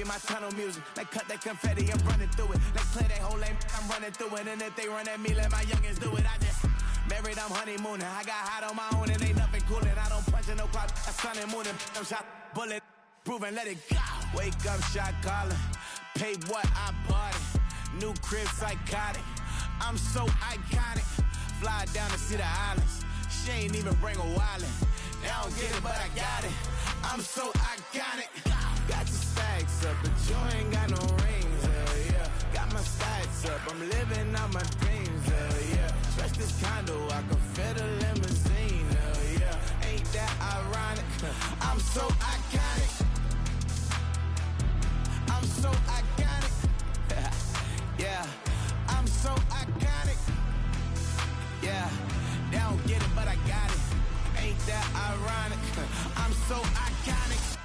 be my tunnel music. Like cut that confetti, I'm running through it. Like play that whole lane, I'm running through it. And if they run at me, let my youngins do it. I just married, I'm honeymooning. I got hot on my own and ain't nothing coolin'. I don't punch in no clock, I sun and moonin'. I'm shot, bullet, proven, let it go. Wake up, shot calling. Pay what I bought it. New crib, psychotic. I'm so iconic. Fly down to see the islands. She ain't even bring a wallet. They don't get it, but I got it. I'm so iconic. Got your stacks up, but you ain't got no rings. Hell yeah. Got my stacks up. I'm living out my dreams. Hell yeah. Stretch this condo, I can fit a limousine. Hell yeah. Ain't that ironic? I'm so iconic. I'm so iconic. Yeah. I'm so iconic. Yeah. They don't get it, but I got it. Ain't that ironic? I'm so iconic.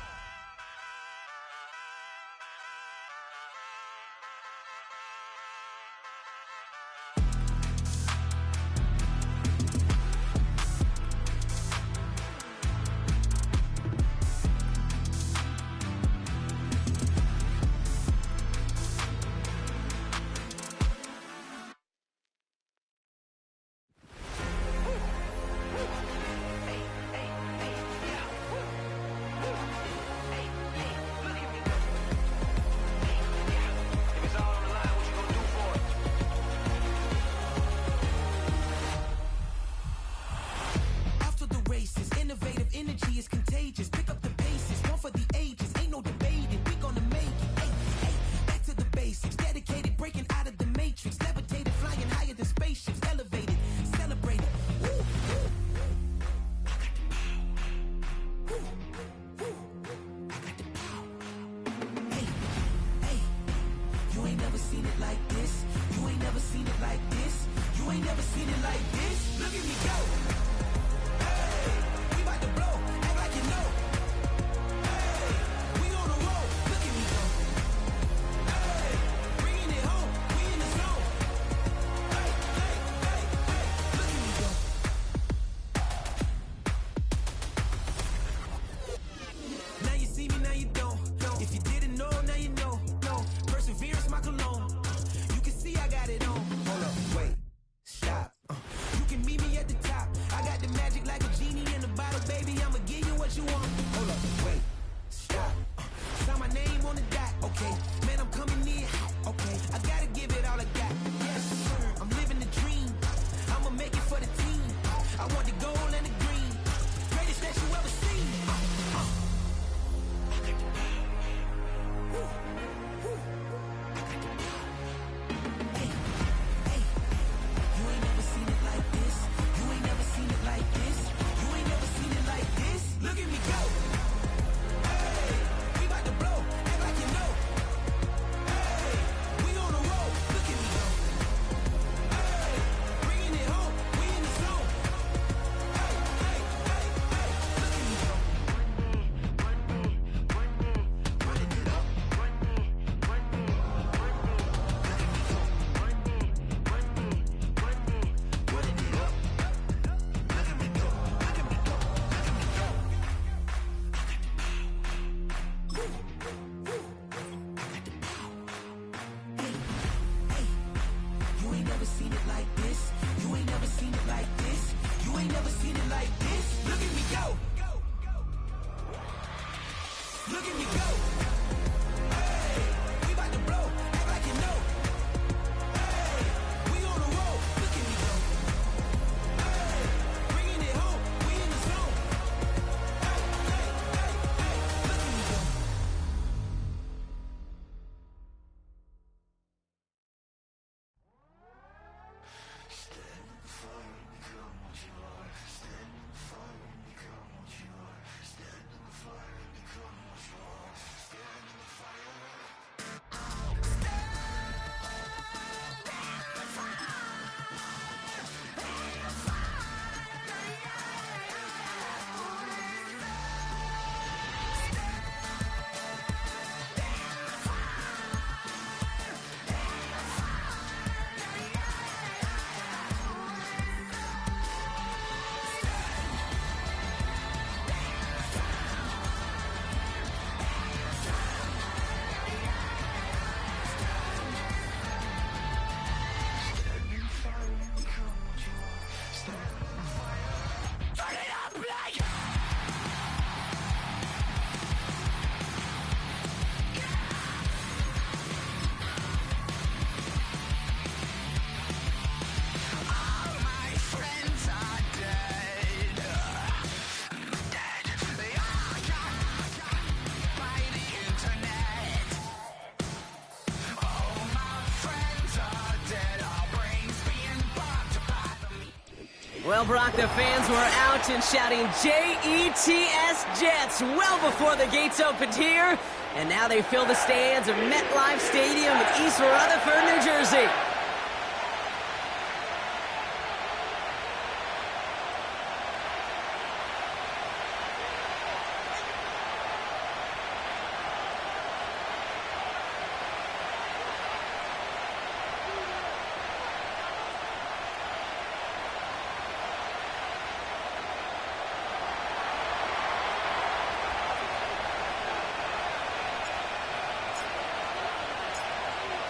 Well, Brock, the fans were out and shouting J-E-T-S Jets well before the gates opened here. And now they fill the stands of MetLife Stadium in East Rutherford, New Jersey.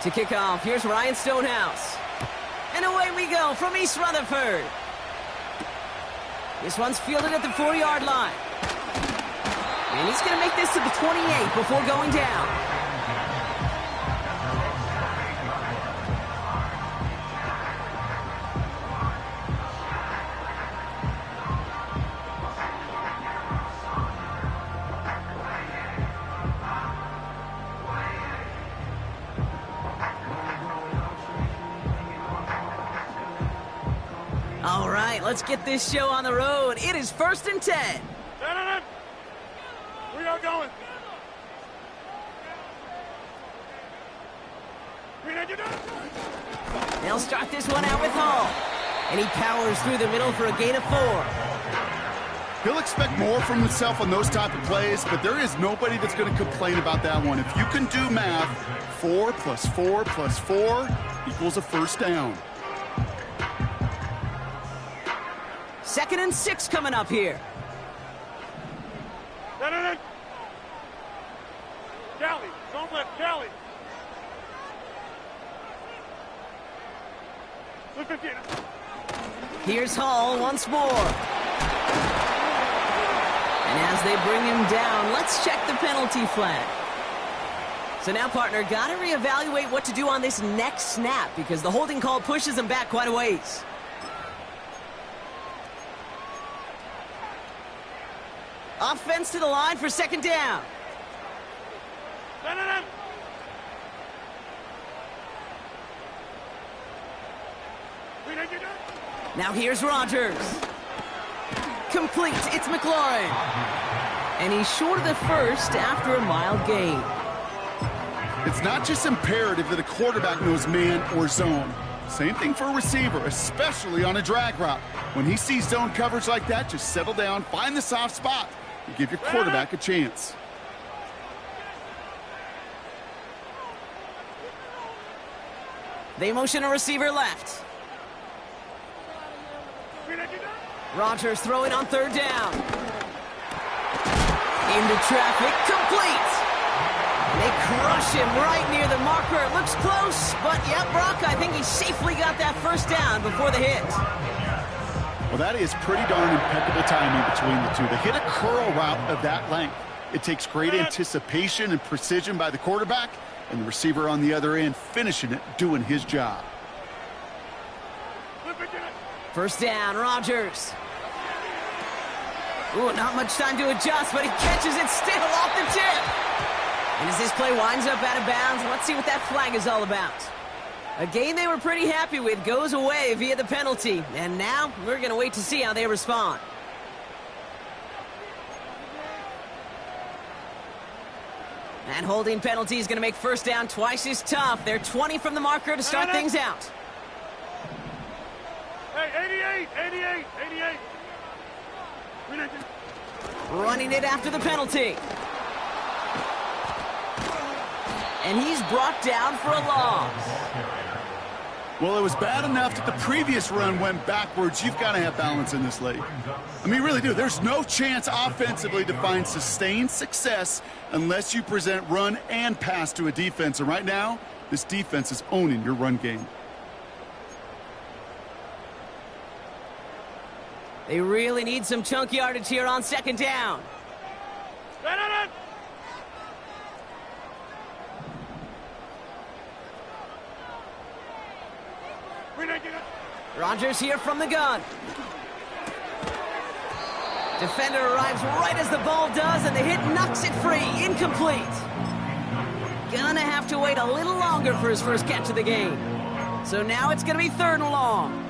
To kick off, here's Ryan Stonehouse. And away we go from East Rutherford. This one's fielded at the 4-yard line. And he's going to make this to the 28 before going down. All right, let's get this show on the road. It is 1st and 10. We are going. They'll start this one out with Hall. And he powers through the middle for a gain of 4. He'll expect more from himself on those type of plays, but there is nobody that's going to complain about that one. If you can do math, 4 plus 4 plus 4 equals a first down. 2nd and 6 coming up here. Callie, don't let Callie. Here's Hall once more. And as they bring him down, let's check the penalty flag. So now, partner, got to reevaluate what to do on this next snap because the holding call pushes him back quite a ways. Offense to the line for 2nd down. Now here's Rogers. Complete. It's McLaurin. And he's short of the first after a mild gain. It's not just imperative that a quarterback knows man or zone. Same thing for a receiver, especially on a drag route. When he sees zone coverage like that, just settle down, find the soft spot, and give your quarterback a chance. They motion a receiver left. Rogers throwing on 3rd down. Into traffic, complete. They crush him right near the marker. It looks close, but yeah, Brock, I think he safely got that 1st down before the hit. Well, that is pretty darn impeccable timing between the two. To hit a curl route of that length, it takes great anticipation and precision by the quarterback, and the receiver on the other end finishing it, doing his job. 1st down, Rogers. Ooh, not much time to adjust, but he catches it still off the tip. And as this play winds up out of bounds, let's see what that flag is all about. A game they were pretty happy with goes away via the penalty. And now we're going to wait to see how they respond. And holding penalty is going to make 1st down twice as tough. They're 20 from the marker to start things out. Hey, 88. Running it after the penalty. And he's brought down for a loss. Well, it was bad enough that the previous run went backwards. You've got to have balance in this league. I mean, really do. There's no chance offensively to find sustained success unless you present run and pass to a defense. And right now, this defense is owning your run game. They really need some chunk yardage here on 2nd down. Rogers here from the gun. Defender arrives right as the ball does, and the hit knocks it free. Incomplete. Gonna have to wait a little longer for his first catch of the game. So now it's gonna be 3rd and long.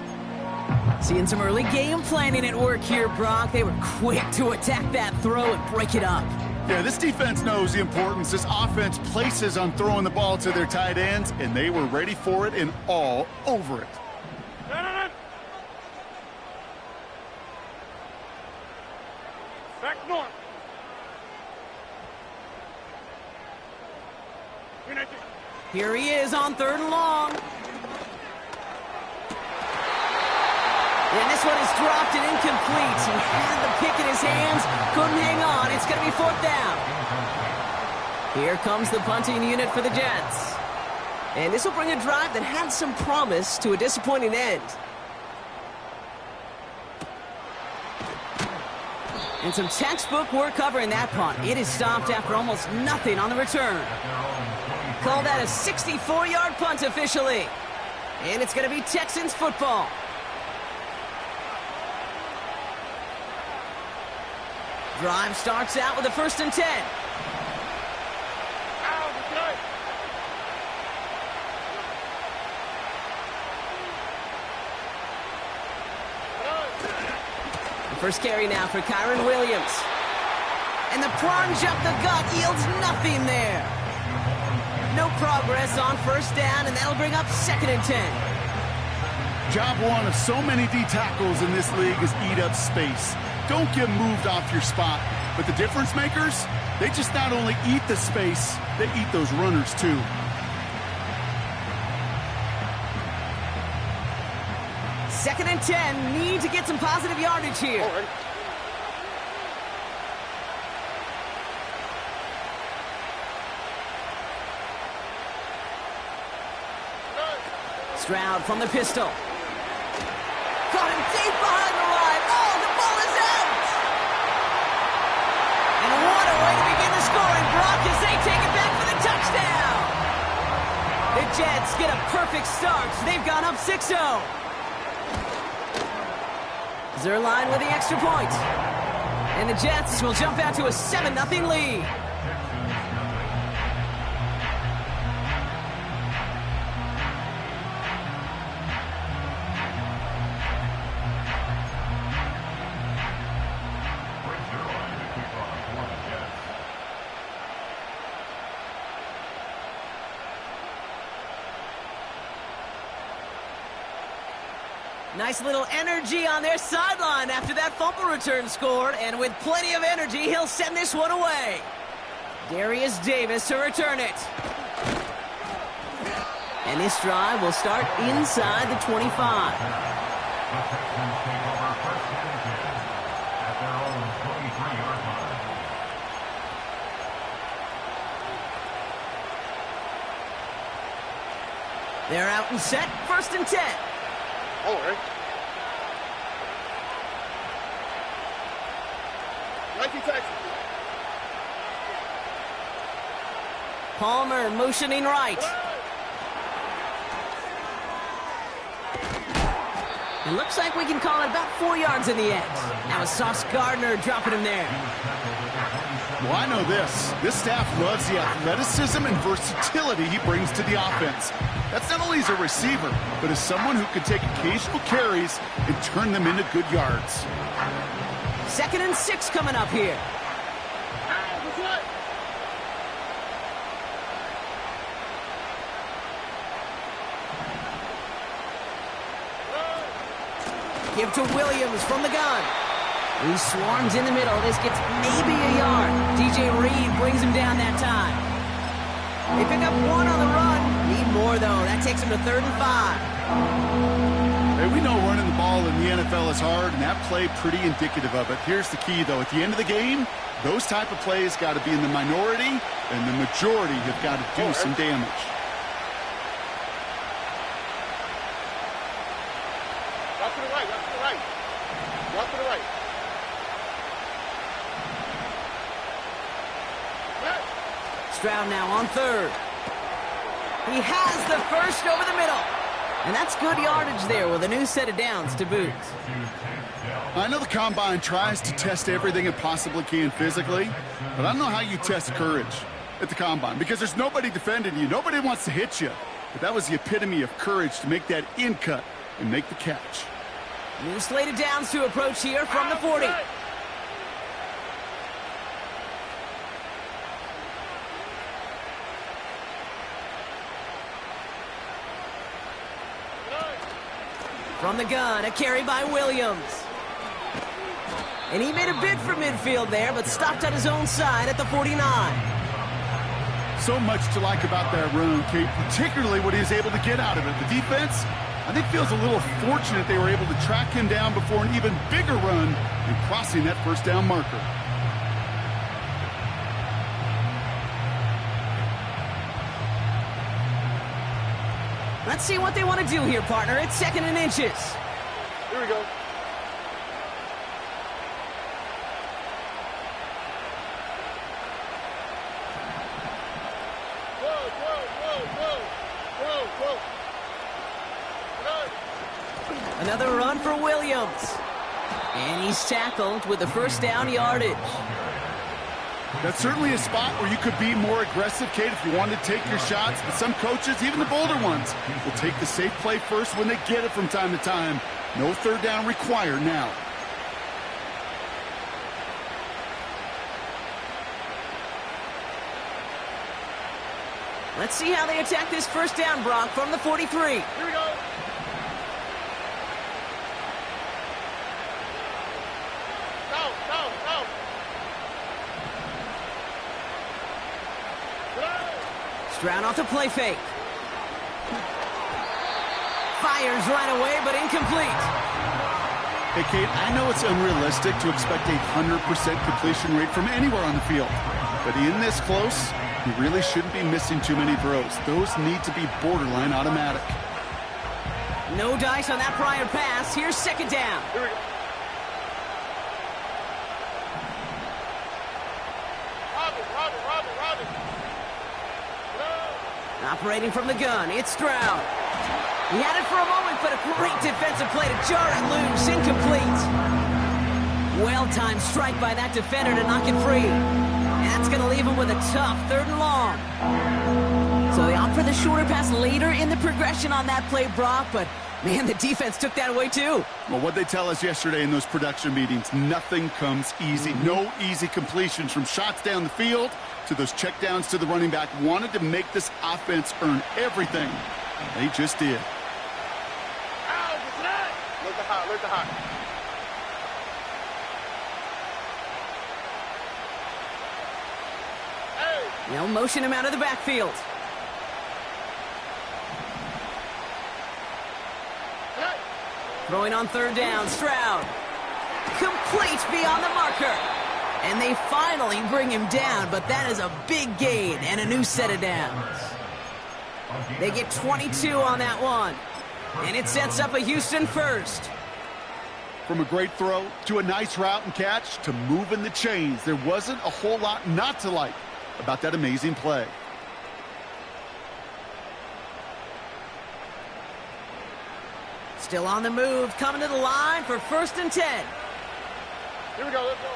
Seeing some early game planning at work here, Brock. They were quick to attack that throw and break it up. Yeah, this defense knows the importance this offense places on throwing the ball to their tight ends, and they were ready for it and all over it. Back north. Here he is on 3rd and long. And this one is dropped and incomplete. He had the pick in his hands, couldn't hang on. It's going to be 4th down. Here comes the punting unit for the Jets. And this will bring a drive that had some promise to a disappointing end. And some textbook work covering that punt. It is stopped after almost nothing on the return. Call that a 64-yard punt officially. And it's going to be Texans football. Drive starts out with a 1st and 10. The first carry now for Kyron Williams. And the plunge up the gut yields nothing there. No progress on 1st down, and that'll bring up 2nd and 10. Job one of so many D tackles in this league is eat up space. Don't get moved off your spot. But the difference makers, they just not only eat the space, they eat those runners too. Second and 10, need to get some positive yardage here. Stroud from the pistol. Caught him deep behind the line. Oh, the ball is out! And what a way to begin the scoring, Brock, as they take it back for the touchdown! The Jets get a perfect start. They've gone up 6-0. Zerline with the extra point. And the Jets will jump out to a 7-0 lead. Nice little energy on their sideline after that fumble return scored, and with plenty of energy, he'll send this one away. Darius Davis to return it. And this drive will start inside the 25. They're out and set, 1st and 10. Forward. Palmer motioning right. It looks like we can call it about 4 yards in the end. Now it's Sauce Gardner dropping him there. Well, I know this. This staff loves the athleticism and versatility he brings to the offense. That's not only as a receiver, but as someone who can take occasional carries and turn them into good yards. 2nd and 6 coming up here. Give to Williams from the gun. He swarms in the middle. This gets maybe a yard. DJ Reed brings him down that time. They pick up 1 on the run. Need more, though. That takes him to 3rd and 5. Hey, we know running the ball in the NFL is hard, and that play pretty indicative of it. Here's the key, though. At the end of the game, those type of plays got to be in the minority, and the majority have got to do some damage. Walk to the right, walk to the right. Walk to the right. Stroud now on 3rd. He has the first over the middle. And that's good yardage there with a new set of downs to boot. I know the Combine tries to test everything it possibly can physically, but I don't know how you test courage at the Combine because there's nobody defending you. Nobody wants to hit you. But that was the epitome of courage to make that in cut and make the catch. New slated downs to approach here from the 40. From the gun, a carry by Williams. And he made a bid for midfield there, but stopped on his own side at the 49. So much to like about that run, Kate, particularly what he was able to get out of it. The defense, I think, feels a little fortunate they were able to track him down before an even bigger run and crossing that first down marker. Let's see what they want to do here, partner. It's 2nd and inches. Here we go. Another run for Williams. And he's tackled with the first down yardage. That's certainly a spot where you could be more aggressive, Kate, if you wanted to take your shots. But some coaches, even the bolder ones, will take the safe play first when they get it from time to time. No third down required now. Let's see how they attack this first down, Brock, from the 43. Here we go. Stroud off the play fake. Fires right away, but incomplete. Hey, Kate, I know it's unrealistic to expect a 100% completion rate from anywhere on the field. But in this close, you really shouldn't be missing too many throws. Those need to be borderline automatic. No dice on that prior pass. Here's 2nd down. Here we go. Robin. Operating from the gun, it's Stroud. He had it for a moment, but a great defensive play to jar it loose. Incomplete. Well-timed strike by that defender to knock it free. And that's going to leave him with a tough 3rd and long. So they opt for the shorter pass later in the progression on that play, Brock, but man, the defense took that away too. Well, what they tell us yesterday in those production meetings, nothing comes easy. No easy completions from shots down the field to those checkdowns to the running back. Wanted to make this offense earn everything. They just did. Look at hot. Hey. They'll motion him out of the backfield. Throwing on 3rd down, Stroud. Complete beyond the marker. And they finally bring him down, but that is a big gain and a new set of downs. They get 22 on that one. And it sets up a Houston first. From a great throw to a nice route and catch to moving the chains, there wasn't a whole lot not to like about that amazing play. Still on the move, coming to the line for 1st and 10. Here we go, let's go.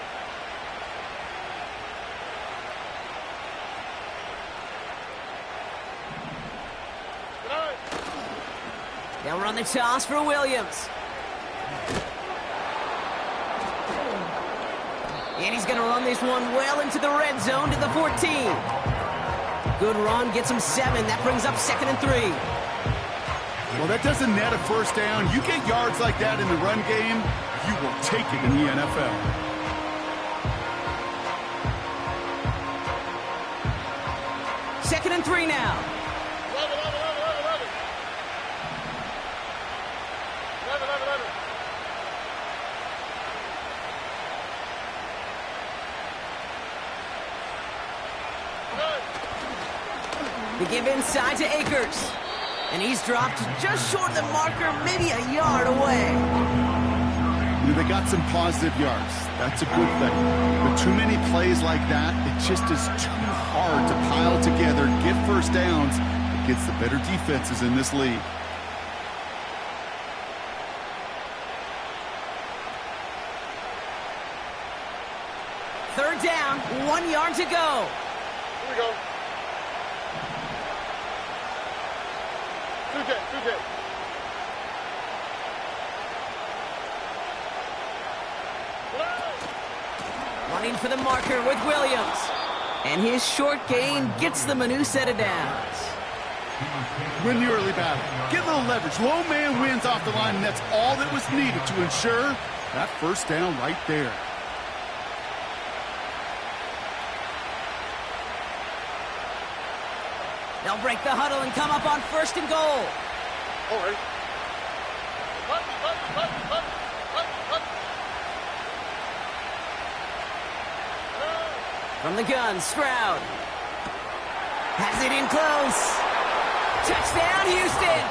They'll run the toss for Williams. And he's going to run this one well into the red zone to the 14. Good run, gets him 7. That brings up 2nd and 3. Well, that doesn't net a first down. You get yards like that in the run game, you will take it in the NFL. Second and 3 now. Love it. They give inside to Akers. And he's dropped just short of the marker, maybe a yard away. They got some positive yards. That's a good thing. But too many plays like that, it just is too hard to pile together, get first downs against the better defenses in this league. Third down, 1 yard to go. Here we go. 2J. for the marker with Williams. And his short gain gets them a new set of downs. Win the early battle. Get a little leverage. Low man wins off the line, and that's all that was needed to ensure that first down right there. They'll break the huddle and come up on 1st and goal. All right. From the gun, Stroud. Has it in close. Touchdown, Houston!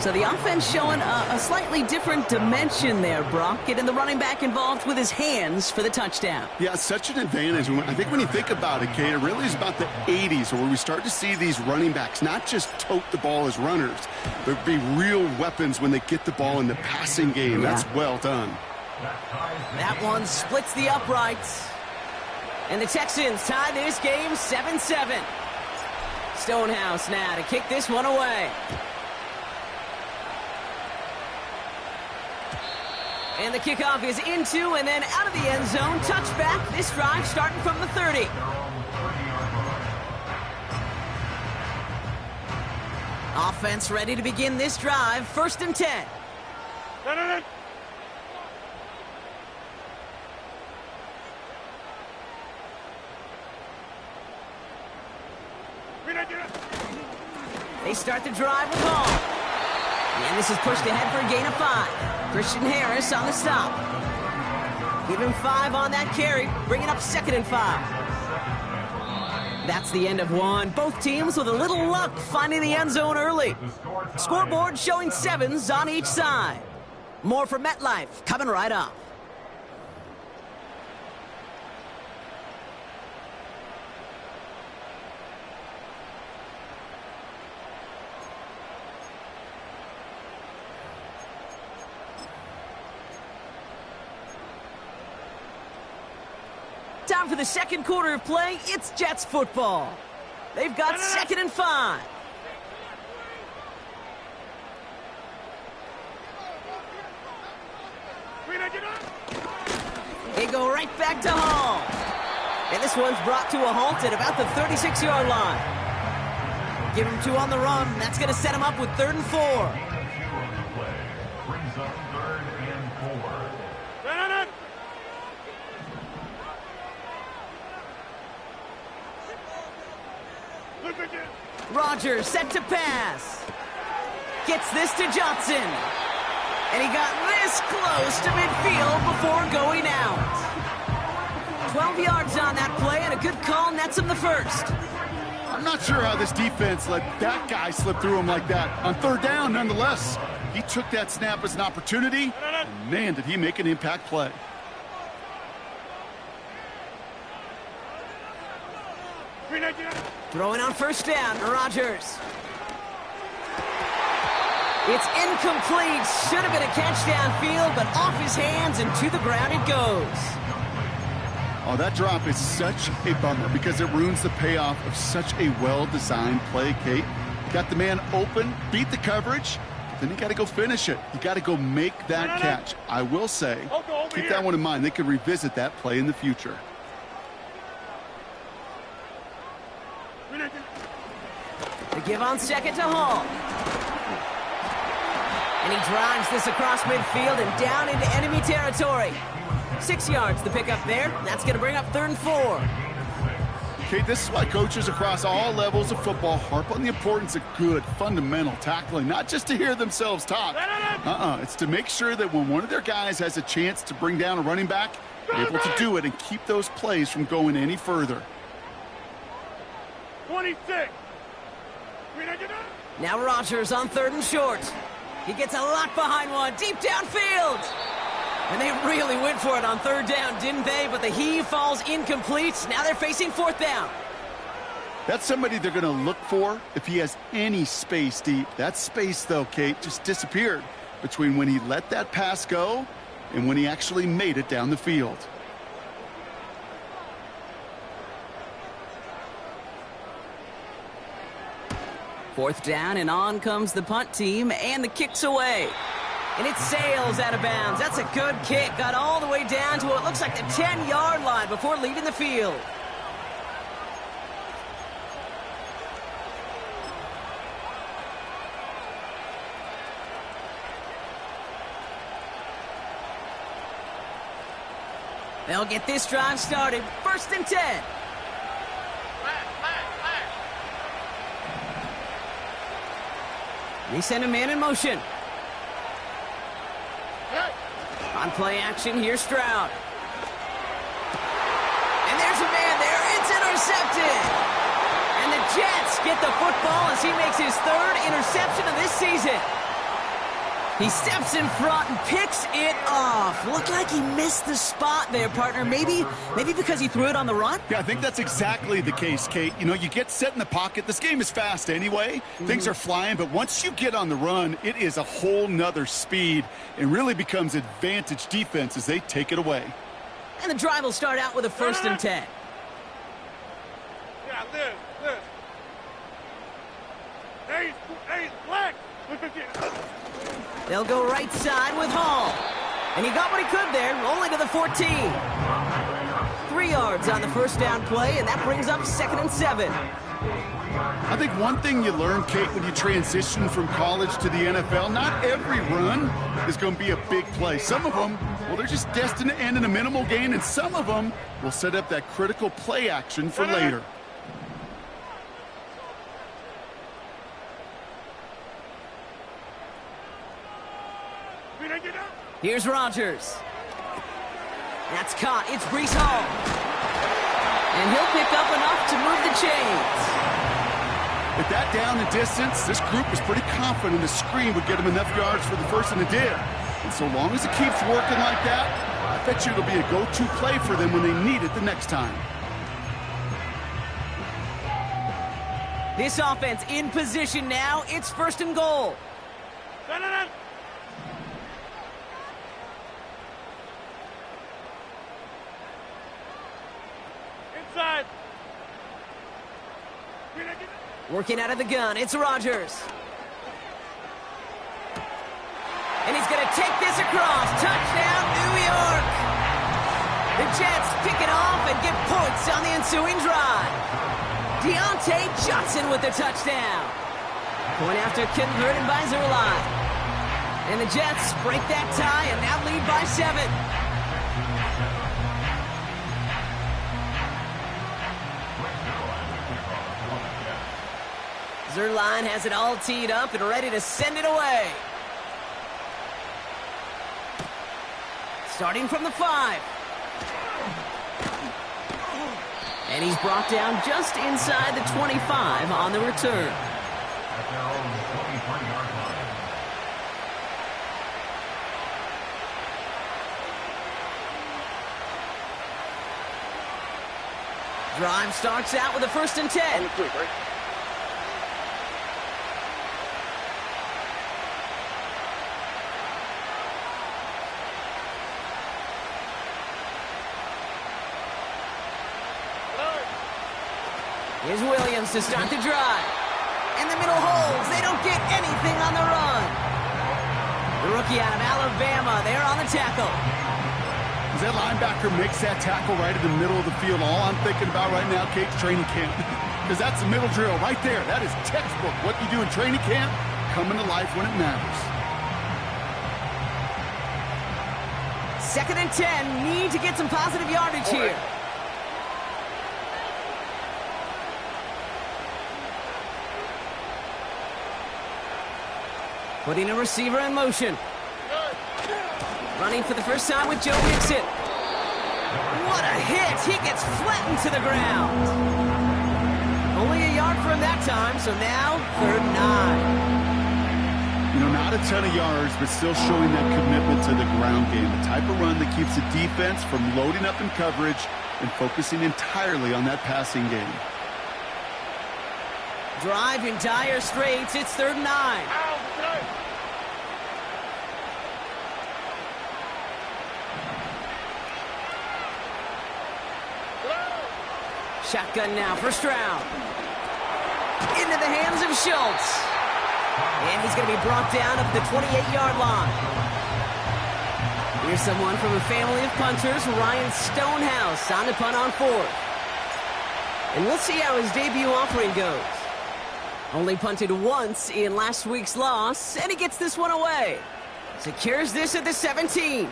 So the offense showing a slightly different dimension there, Brock. Getting the running back involved with his hands for the touchdown. Yeah, such an advantage. I think when you think about it, Kate, it really is about the 80s where we start to see these running backs not just tote the ball as runners, but be real weapons when they get the ball in the passing game. Yeah. That's well done. That one splits the uprights. And the Texans tie this game 7-7. Stonehouse now to kick this one away. And the kickoff is into and then out of the end zone. Touchback. This drive starting from the 30. Offense ready to begin this drive. 1st and 10. They start the drive with Hall. And this is pushed ahead for a gain of 5. Christian Harris on the stop. Give him 5 on that carry, bringing up 2nd and 5. That's the end of one. Both teams with a little luck finding the end zone early. Scoreboard showing 7s on each side. More from MetLife coming right up. Time for the second quarter of play. It's Jets football. They've got 2nd and 5. They go right back to Hall. And this one's brought to a halt at about the 36-yard line. Give him 2 on the run. That's going to set him up with 3rd and 4. Rodgers set to pass. Gets this to Johnson. And he got this close to midfield before going out. 12 yards on that play, and a good call nets him the 1st. I'm not sure how this defense let that guy slip through him like that. On 3rd down, nonetheless, he took that snap as an opportunity. And man, did he make an impact play. Throwing on 1st down, Rodgers. It's incomplete. Should have been a catch downfield, but off his hands and to the ground it goes. Oh, that drop is such a bummer because it ruins the payoff of such a well-designed play, Kate. Got the man open, beat the coverage, but then you got to go finish it. You got to go make that catch. I will say, keep that one in mind. They could revisit that play in the future. The give on 2nd to Hall. And he drives this across midfield and down into enemy territory. 6 yards the pickup there. That's going to bring up 3rd and 4. Okay, this is why coaches across all levels of football harp on the importance of good, fundamental tackling, not just to hear themselves talk. It's to make sure that when one of their guys has a chance to bring down a running back, they're able to do it and keep those plays from going any further. 26. Now Rodgers on 3rd and short. He gets a lot behind one, deep downfield. And they really went for it on 3rd down, didn't they? But the heave falls incomplete. Now they're facing 4th down. That's somebody they're going to look for if he has any space deep. That space, though, Kate, just disappeared between when he let that pass go and when he actually made it down the field. Fourth down, and on comes the punt team, and the kick's away. And it sails out of bounds. That's a good kick. Got all the way down to what looks like the 10-yard line before leaving the field. They'll get this drive started. 1st and 10. They send a man in motion. On play action, here's Stroud. And there's a man there. It's intercepted. And the Jets get the football as he makes his 3rd interception of this season. He steps in front and picks it off. Looked like he missed the spot there, partner. Maybe because he threw it on the run? Yeah, I think that's exactly the case, Kate. You know, you get set in the pocket. This game is fast anyway. Things are flying, but once you get on the run, it is a whole nother speed and really becomes advantage defense as they take it away. And the drive will start out with a 1st and 10. Yeah, live. Hey, black. They'll go right side with Hall. And he got what he could there, only to the 14. 3 yards on the 1st down play, and that brings up 2nd and 7. I think one thing you learn, Kate, when you transition from college to the NFL, not every run is going to be a big play. Some of them, well, they're just destined to end in a minimal gain, and some of them will set up that critical play action for later. Here's Rodgers. That's caught. It's Breece Hall. And he'll pick up enough to move the chains. With that down and distance, this group was pretty confident the screen would get him enough yards for the 1st, and it did. And so long as it keeps working like that, I bet you it'll be a go-to play for them when they need it the next time. This offense in position now. It's 1st and goal. Inside. Working out of the gun, it's Rodgers. And he's going to take this across. Touchdown, New York. The Jets pick it off and get points on the ensuing drive. Deontay Johnson with the touchdown. Point after converted by Zerline. And the Jets break that tie and now lead by 7. Zerline has it all teed up and ready to send it away. Starting from the 5. And he's brought down just inside the 25 on the return. Drive starts out with a 1st and 10. Here's Williams to start the drive. In the middle holds. They don't get anything on the run. The rookie out of Alabama, they're on the tackle. As that linebacker makes that tackle right in the middle of the field, all I'm thinking about right now, Kate's training camp. Because that's the middle drill right there. That is textbook. What you do in training camp, coming to life when it matters. 2nd and 10. Need to get some positive yardage here. Putting a receiver in motion. Running for the first time with Joe Mixon. What a hit! He gets flattened to the ground. Only a yard for him that time, so now 3rd and 9. You know, not a ton of yards, but still showing that commitment to the ground game. The type of run that keeps the defense from loading up in coverage and focusing entirely on that passing game. Drive in dire straits. It's 3rd and 9. Shotgun now for Stroud. Into the hands of Schultz. And he's going to be brought down at the 28-yard line. Here's someone from a family of punters, Ryan Stonehouse, on the punt on fourth. And we'll see how his debut offering goes. Only punted once in last week's loss, and he gets this one away. Secures this at the 17.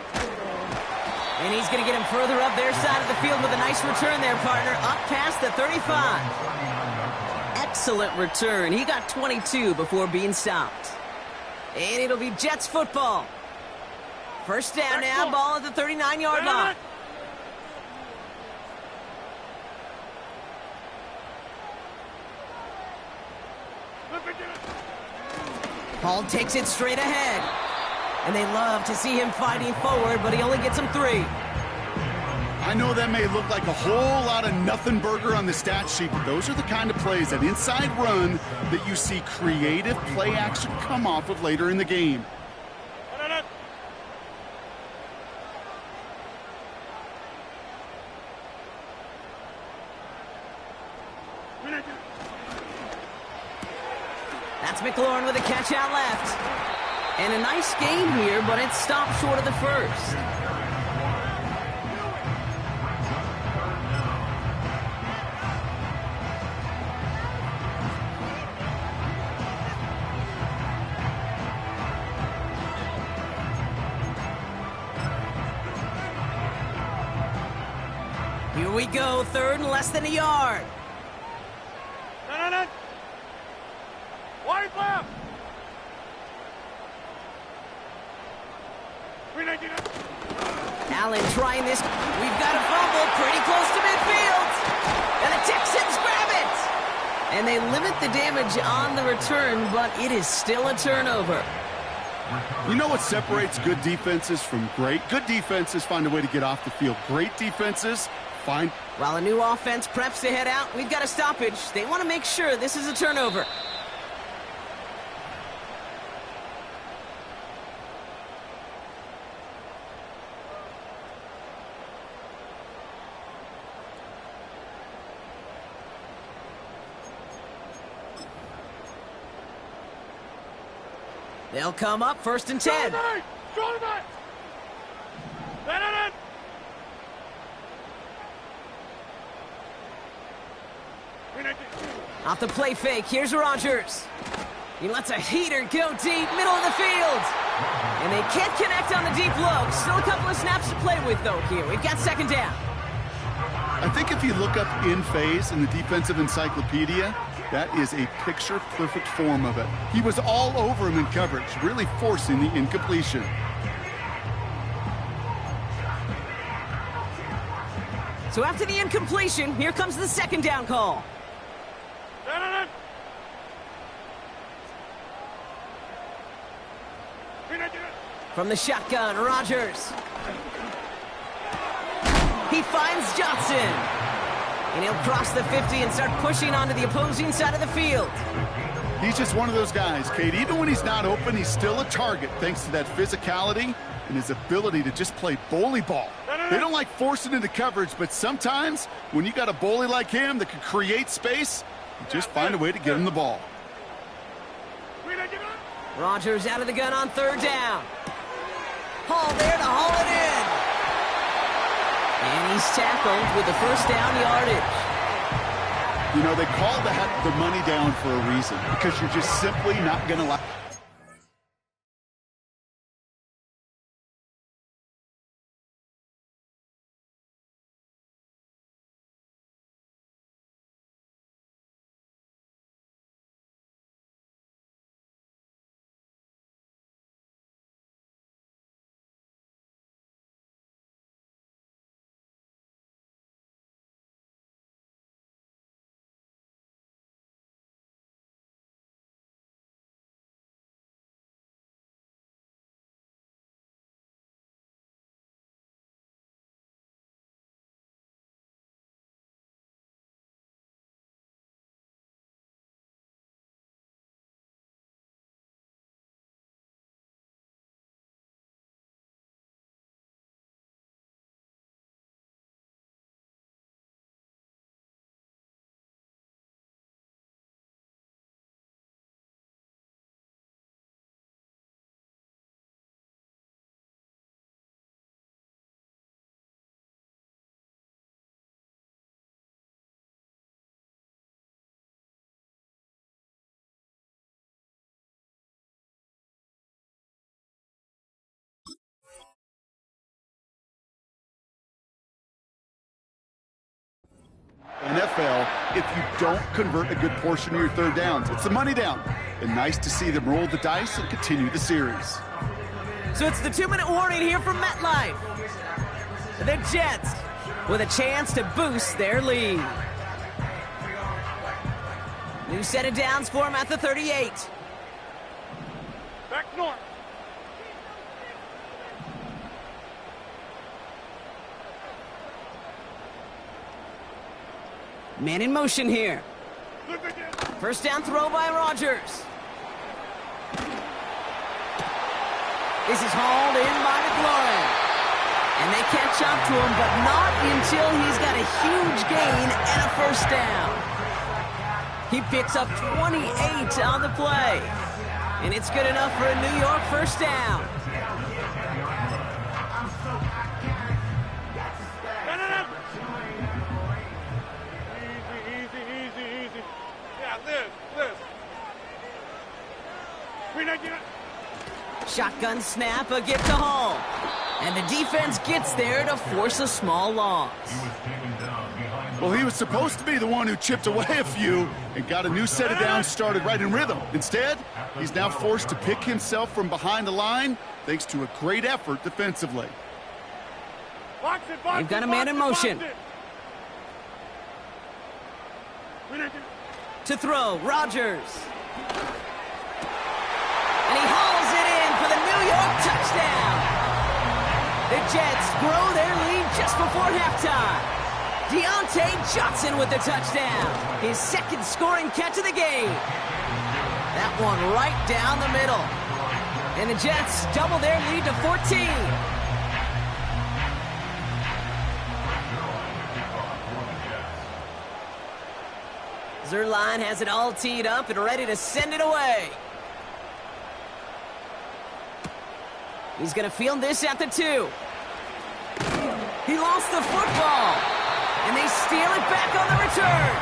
And he's going to get him further up their side of the field with a nice return there, partner, up past the 35. Excellent return. He got 22 before being stopped. And it'll be Jets football. First down now, ball at the 39-yard line. Paul takes it straight ahead. And they love to see him fighting forward, but he only gets him 3. I know that may look like a whole lot of nothing burger on the stat sheet, but those are the kind of plays, that inside run, that you see creative play action come off of later in the game. That's McLaurin with a catch out left. And a nice game here, but it stopped short of the first. Here we go, third and less than a yard. Wide left. Allen trying this. We've got a fumble pretty close to midfield. And the Texans grab it. And they limit the damage on the return, but it is still a turnover. You know what separates good defenses from great? Good defenses find a way to get off the field. Great defenses find... While a new offense preps to head out, we've got a stoppage. They want to make sure this is a turnover. They'll come up first and 10. Off the play fake, here's Rodgers. He lets a heater go deep, middle of the field. And they can't connect on the deep low. Still a couple of snaps to play with, though, here. We've got second down. I think if you look up in phase in the defensive encyclopedia, that is a picture-perfect form of it. He was all over him in coverage, really forcing the incompletion. So after the incompletion, here comes the second down call. From the shotgun, Rodgers. He finds Johnson. And he'll cross the 50 and start pushing onto the opposing side of the field. He's just one of those guys, Kate. Even when he's not open, he's still a target thanks to that physicality and his ability to just play bully ball. They don't like forcing into coverage, but sometimes when you got a bully like him that can create space, you just find a way to get him the ball. Rodgers out of the gun on third down. Hall there to haul it in. And he's tackled with the first down yardage. You know, they call that the money down for a reason, because you're just simply not going to NFL if you don't convert a good portion of your third downs. It's the money down. And nice to see them roll the dice and continue the series. So it's the 2-minute warning here from MetLife. The Jets with a chance to boost their lead. New set of downs for him at the 38. Back north. Man in motion here. First down throw by Rodgers. This is hauled in by McLaurin. And they catch up to him, but not until he's got a huge gain and a first down. He picks up 28 on the play. And it's good enough for a New York first down. Easy. Yeah, Liz. Shotgun snap, a get to Hall. And the defense gets there to force a small loss. Well, he was supposed to be the one who chipped away a few and got a new set of downs started right in rhythm. Instead, he's now forced to pick himself from behind the line thanks to a great effort defensively. They've got a man in motion. To throw, Rodgers. And he hauls it in for the New York touchdown. The Jets grow their lead just before halftime. Deontay Johnson with the touchdown. His second scoring catch of the game. That one right down the middle. And the Jets double their lead to 14. Zerline has it all teed up and ready to send it away. He's going to field this at the 2. He lost the football. And they steal it back on the return.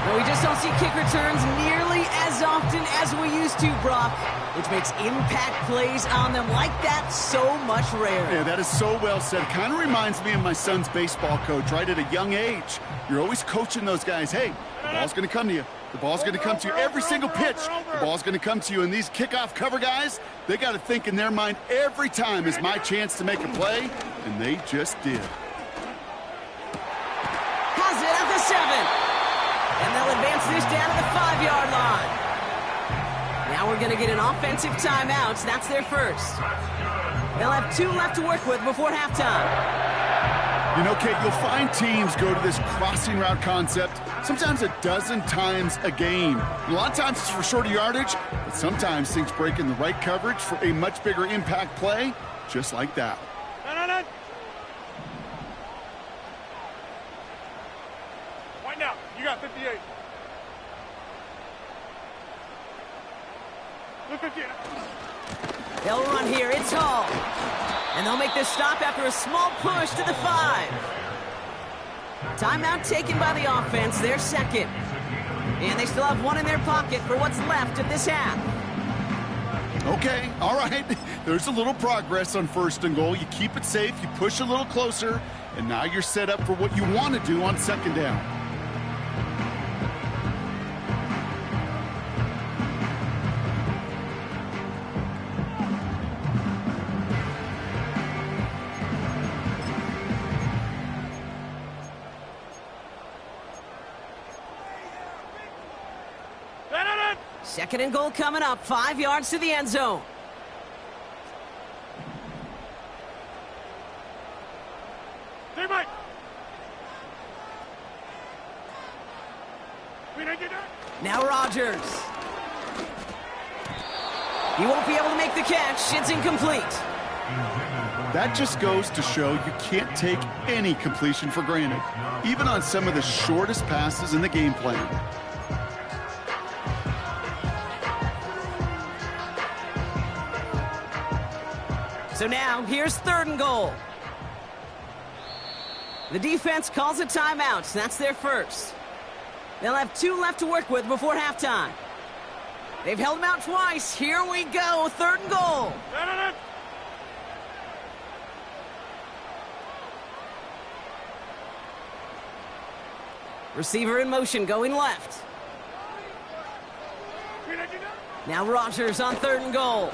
No, we just don't see kick returns nearly as often as we used to, Brock, which makes impact plays on them like that so much rarer. Yeah, that is so well said. Kind of reminds me of my son's baseball coach right at a young age. You're always coaching those guys. Hey, the ball's going to come to you. The ball's going to come to you every single pitch. The ball's going to come to you. And these kickoff cover guys, they got to think in their mind every time is my chance to make a play, and they just did. Has it at the 7. And they'll advance this down to the 5-yard line. Now we're going to get an offensive timeout. That's their first. They'll have 2 left to work with before halftime. You know, Kate, you'll find teams go to this crossing route concept sometimes a dozen times a game. And a lot of times it's for shorter yardage, but sometimes things break in the right coverage for a much bigger impact play, just like that. No. Right now, you got 58. Look at you. They'll run here. It's Hall. And they'll make this stop after a small push to the 5. Timeout taken by the offense, their second. And they still have 1 in their pocket for what's left of this half. Okay, all right. There's a little progress on 1st and goal. You keep it safe, you push a little closer, and now you're set up for what you want to do on 2nd down. Second and goal coming up, 5 yards to the end zone. Now Rodgers. He won't be able to make the catch. It's incomplete. That just goes to show you can't take any completion for granted, even on some of the shortest passes in the game plan. So now, here's 3rd and goal. The defense calls a timeout. That's their first. They'll have 2 left to work with before halftime. They've held them out twice. Here we go, 3rd and goal. Receiver in motion, going left. Now Rodgers on 3rd and goal.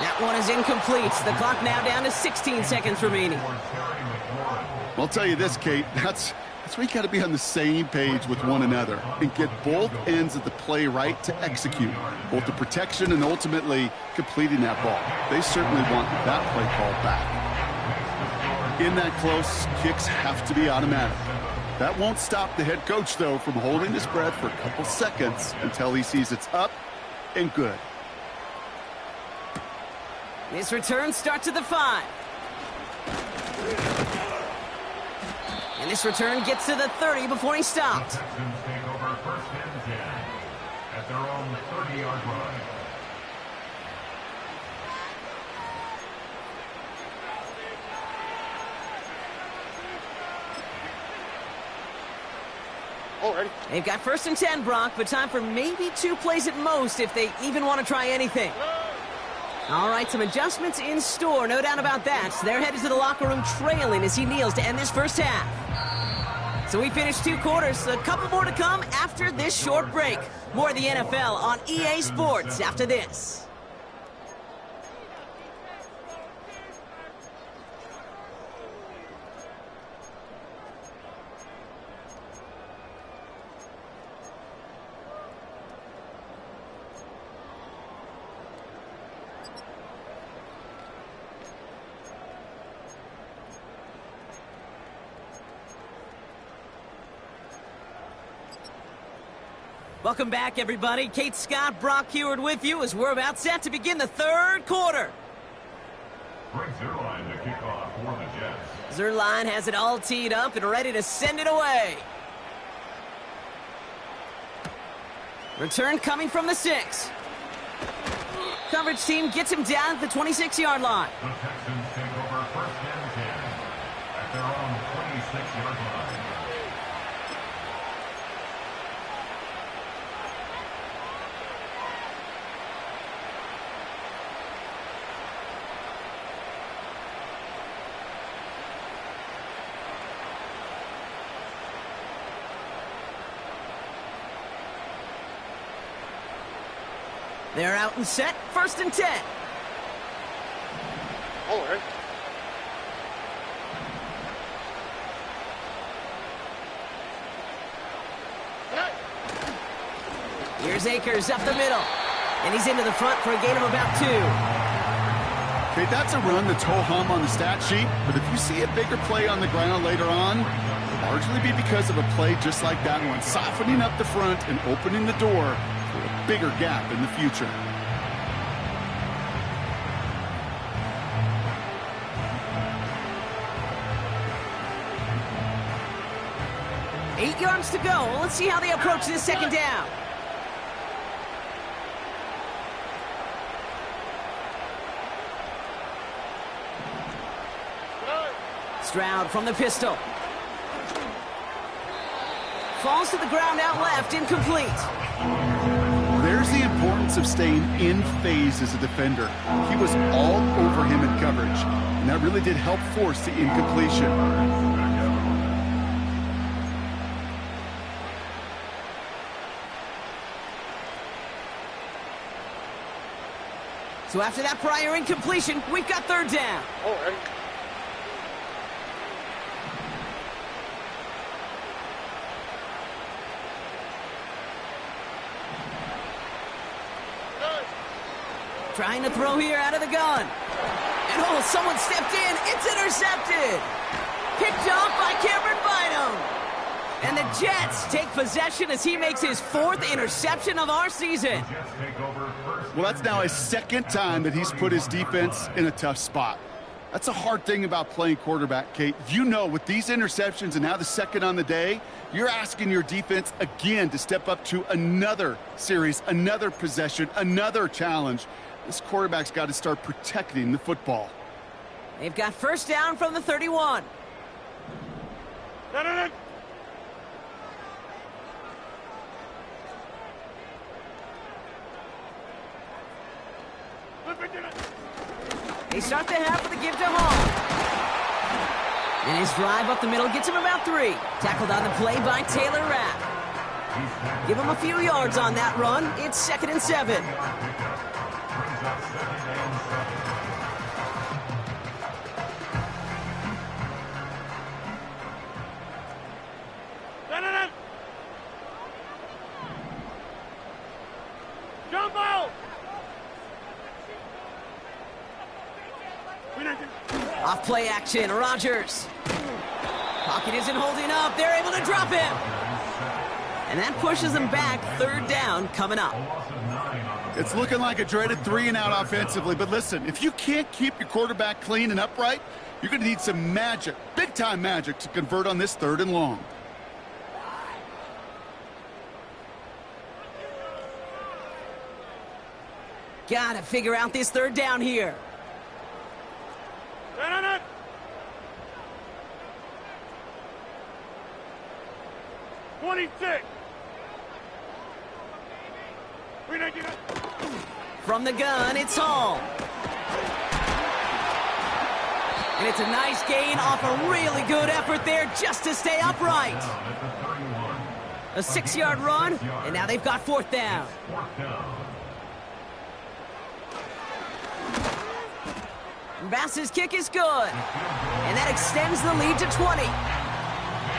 That one is incomplete. The clock now down to 16 seconds remaining. Well, I'll tell you this, Kate, that's where you got to be on the same page with one another and get both ends of the play right to execute, both the protection and ultimately completing that ball. They certainly want that play called back. In that close, kicks have to be automatic. That won't stop the head coach, though, from holding his breath for a couple seconds until he sees it's up and good. This return starts at the 5. And this return gets to the 30 before he stopped. The Texans take over 1st and 10 at their own 30-yard line. Already. They've got 1st and 10, Brock, but time for maybe 2 plays at most if they even want to try anything. All right, some adjustments in store, no doubt about that. They're headed to the locker room trailing as he kneels to end this first half. So we finished 2 quarters, a couple more to come after this short break. More of the NFL on EA Sports after this. Welcome back, everybody. Kate Scott, Brock Heward with you as we're about set to begin the 3rd quarter. Greg Zerline to kick off for the Jets. Zerline has it all teed up and ready to send it away. Return coming from the 6. Coverage team gets him down at the 26-yard line. The Texans take over 1st and 10 at their own 26-yard line. They're out and set, 1st and 10. Already. Here's Akers up the middle. And he's into the front for a gain of about 2. Okay, that's a run that's ho-hum on the stat sheet, but if you see a bigger play on the ground later on, it'll largely be because of a play just like that one, softening up the front and opening the door for a bigger gap in the future. Eight yards to go. Let's see how they approach this 2nd down. Stroud from the pistol. Falls to the ground out left, incomplete. There's the importance of staying in phase as a defender. He was all over him in coverage, and that really did help force the incompletion. So after that prior incompletion, we've got 3rd down. Already. Trying to throw here out of the gun. And oh, someone stepped in. It's intercepted. Picked off by Cameron Bynum. And the Jets take possession as he makes his 4th interception of our season. Well, that's now his 2nd time that he's put his defense in a tough spot. That's a hard thing about playing quarterback, Kate. You know, with these interceptions and now the 2nd on the day, you're asking your defense again to step up to another series, another possession, another challenge. This quarterback's got to start protecting the football. They've got 1st down from the 31. They start the half with a give to Hall. And his drive up the middle gets him about 3. Tackled on the play by Taylor Rapp. Give him a few yards on that run. It's 2nd and 7. Off play action, Rodgers. Pocket isn't holding up. They're able to drop him. And that pushes them back. 3rd down coming up. It's looking like a dreaded 3-and-out offensively. But listen, if you can't keep your quarterback clean and upright, you're going to need some magic, big-time magic, to convert on this 3rd and long. Gotta figure out this 3rd down here. 26. From the gun, it's Hall. And it's a nice gain off a really good effort there just to stay upright. A 6-yard run, and now they've got 4th down. Bass's kick is good. And that extends the lead to 20.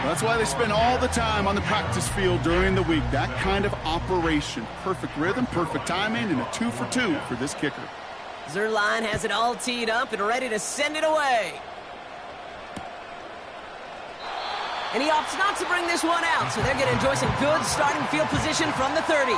That's why they spend all the time on the practice field during the week. That kind of operation. Perfect rhythm, perfect timing, and a 2 for 2 for this kicker. Zerline has it all teed up and ready to send it away. And he opts not to bring this one out, so they're going to enjoy some good starting field position from the 30.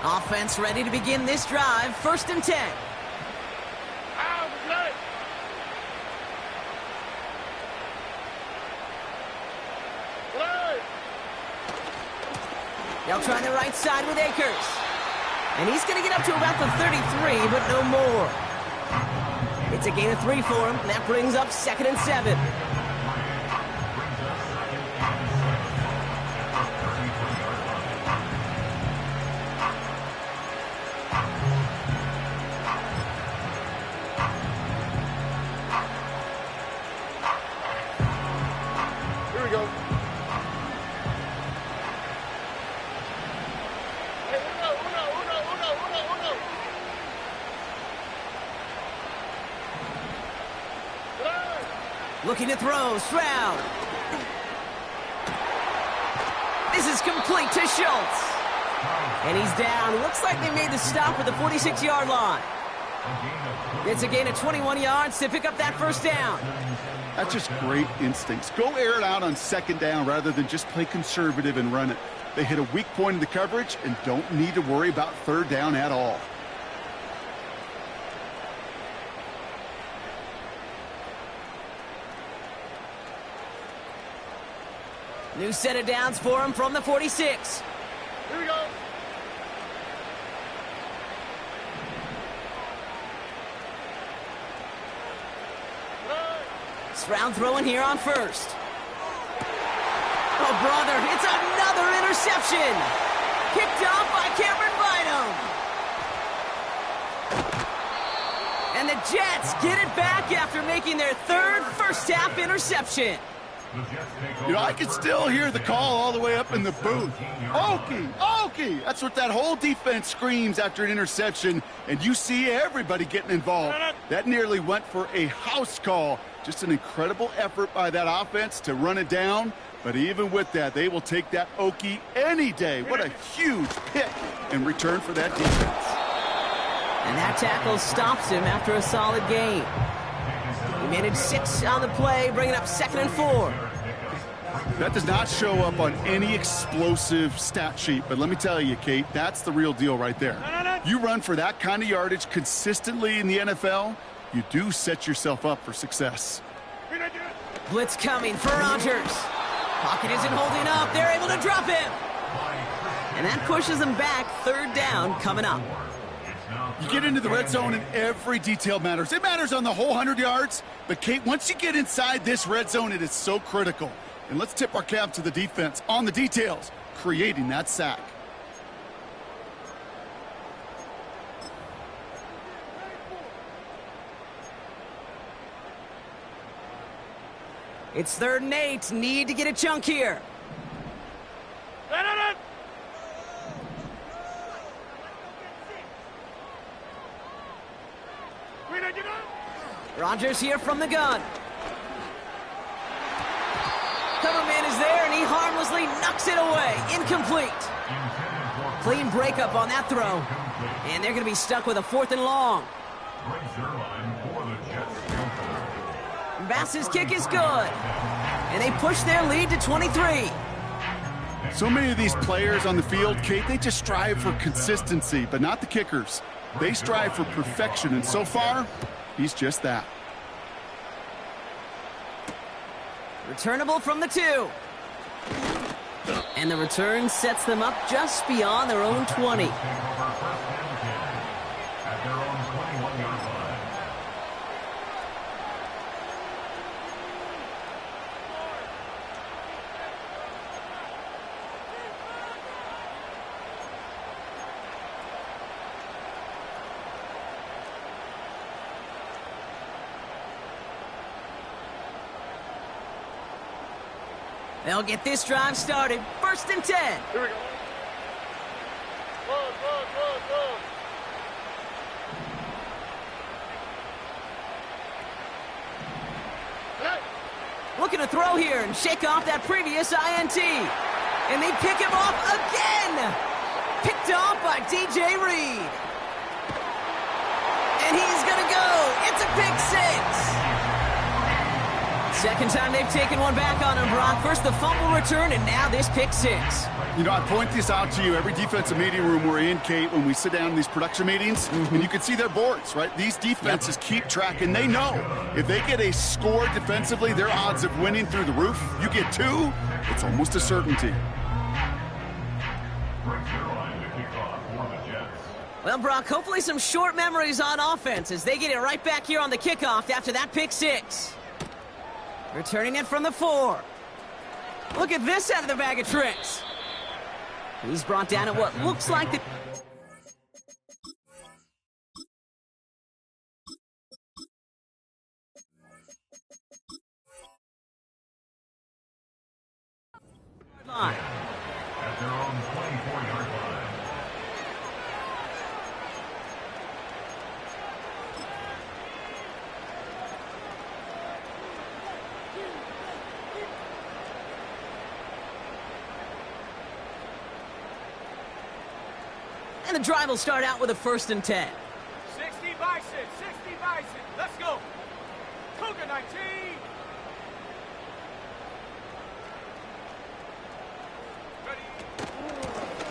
Offense ready to begin this drive. 1st and 10. They'll try the right side with Akers. And he's going to get up to about the 33, but no more. It's a gain of 3 for him, and that brings up 2nd and 7. Looking to throw, Stroud. This is complete to Schultz. And he's down. Looks like they made the stop at the 46-yard line. It's a gain of 21 yards to pick up that 1st down. That's just great instincts. Go air it out on 2nd down rather than just play conservative and run it. They hit a weak point in the coverage and don't need to worry about 3rd down at all. New set of downs for him from the 46. Here we go. Stroud throwing here on 1st. Oh, brother, it's another interception. Kicked off by Cameron Bynum. And the Jets get it back after making their 3rd first-half interception. You know, I can still hear the call all the way up in the booth. Okie, Okie! That's what that whole defense screams after an interception, and you see everybody getting involved. That nearly went for a house call. Just an incredible effort by that offense to run it down, but even with that, they will take that Okie any day. What a huge pick in return for that defense. And that tackle stops him after a solid gain. He managed 6 on the play, bringing up 2nd and 4. That does not show up on any explosive stat sheet, but let me tell you, Kate, that's the real deal right there. You run for that kind of yardage consistently in the NFL, you do set yourself up for success. Blitz coming for Rodgers. Pocket isn't holding up. They're able to drop him. And that pushes them back. 3rd down coming up. You get into the red zone and every detail matters. It matters on the whole 100 yards. But, Kate, once you get inside this red zone, it is so critical. And let's tip our cap to the defense on the details, creating that sack. It's 3rd and 8. Need to get a chunk here. Rodgers here from the gun. Cover man is there, and he harmlessly knocks it away. Incomplete. Clean breakup on that throw. And they're going to be stuck with a 4th and long. Bass's kick is good. And they push their lead to 23. So many of these players on the field, Kate, they just strive for consistency, but not the kickers. They strive for perfection, and so far, he's just that. Returnable from the 2. And the return sets them up just beyond their own 20. At their own 21-yard line. They'll get this drive started. 1st and 10. Here we go. Run. Hey. Looking to throw here and shake off that previous INT. And they pick him off again. Picked off by DJ Reed. And he's going to go. It's a pick 6. Second time they've taken one back on him, Brock. First the fumble return, and now this pick 6. You know, I point this out to you every defensive meeting room we're in, Kate, when we sit down in these production meetings, and you can see their boards, right? These defenses keep track, and they know if they get a score defensively, their odds of winning through the roof. You get 2, it's almost a certainty. Well, Brock, hopefully some short memories on offense as they get it right back here on the kickoff after that pick 6. Returning it from the 4. Look at this out of the bag of tricks. He's brought down at what looks like the... line. At their own 24-yard line. And the drive will start out with a 1st and 10. 60 Bison. Let's go. Cougar 19.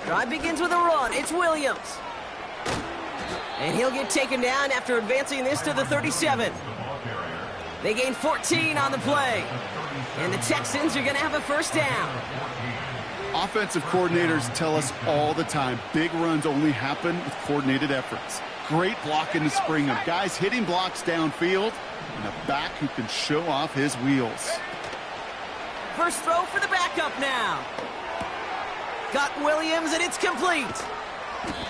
Drive begins with a run. It's Williams. And he'll get taken down after advancing this to the 37. They gain 14 on the play. And the Texans are going to have a 1st down. Offensive coordinators tell us all the time, big runs only happen with coordinated efforts. Great blocking to spring them. Guys hitting blocks downfield, and a back who can show off his wheels. First throw for the backup now. Got Williams, and it's complete.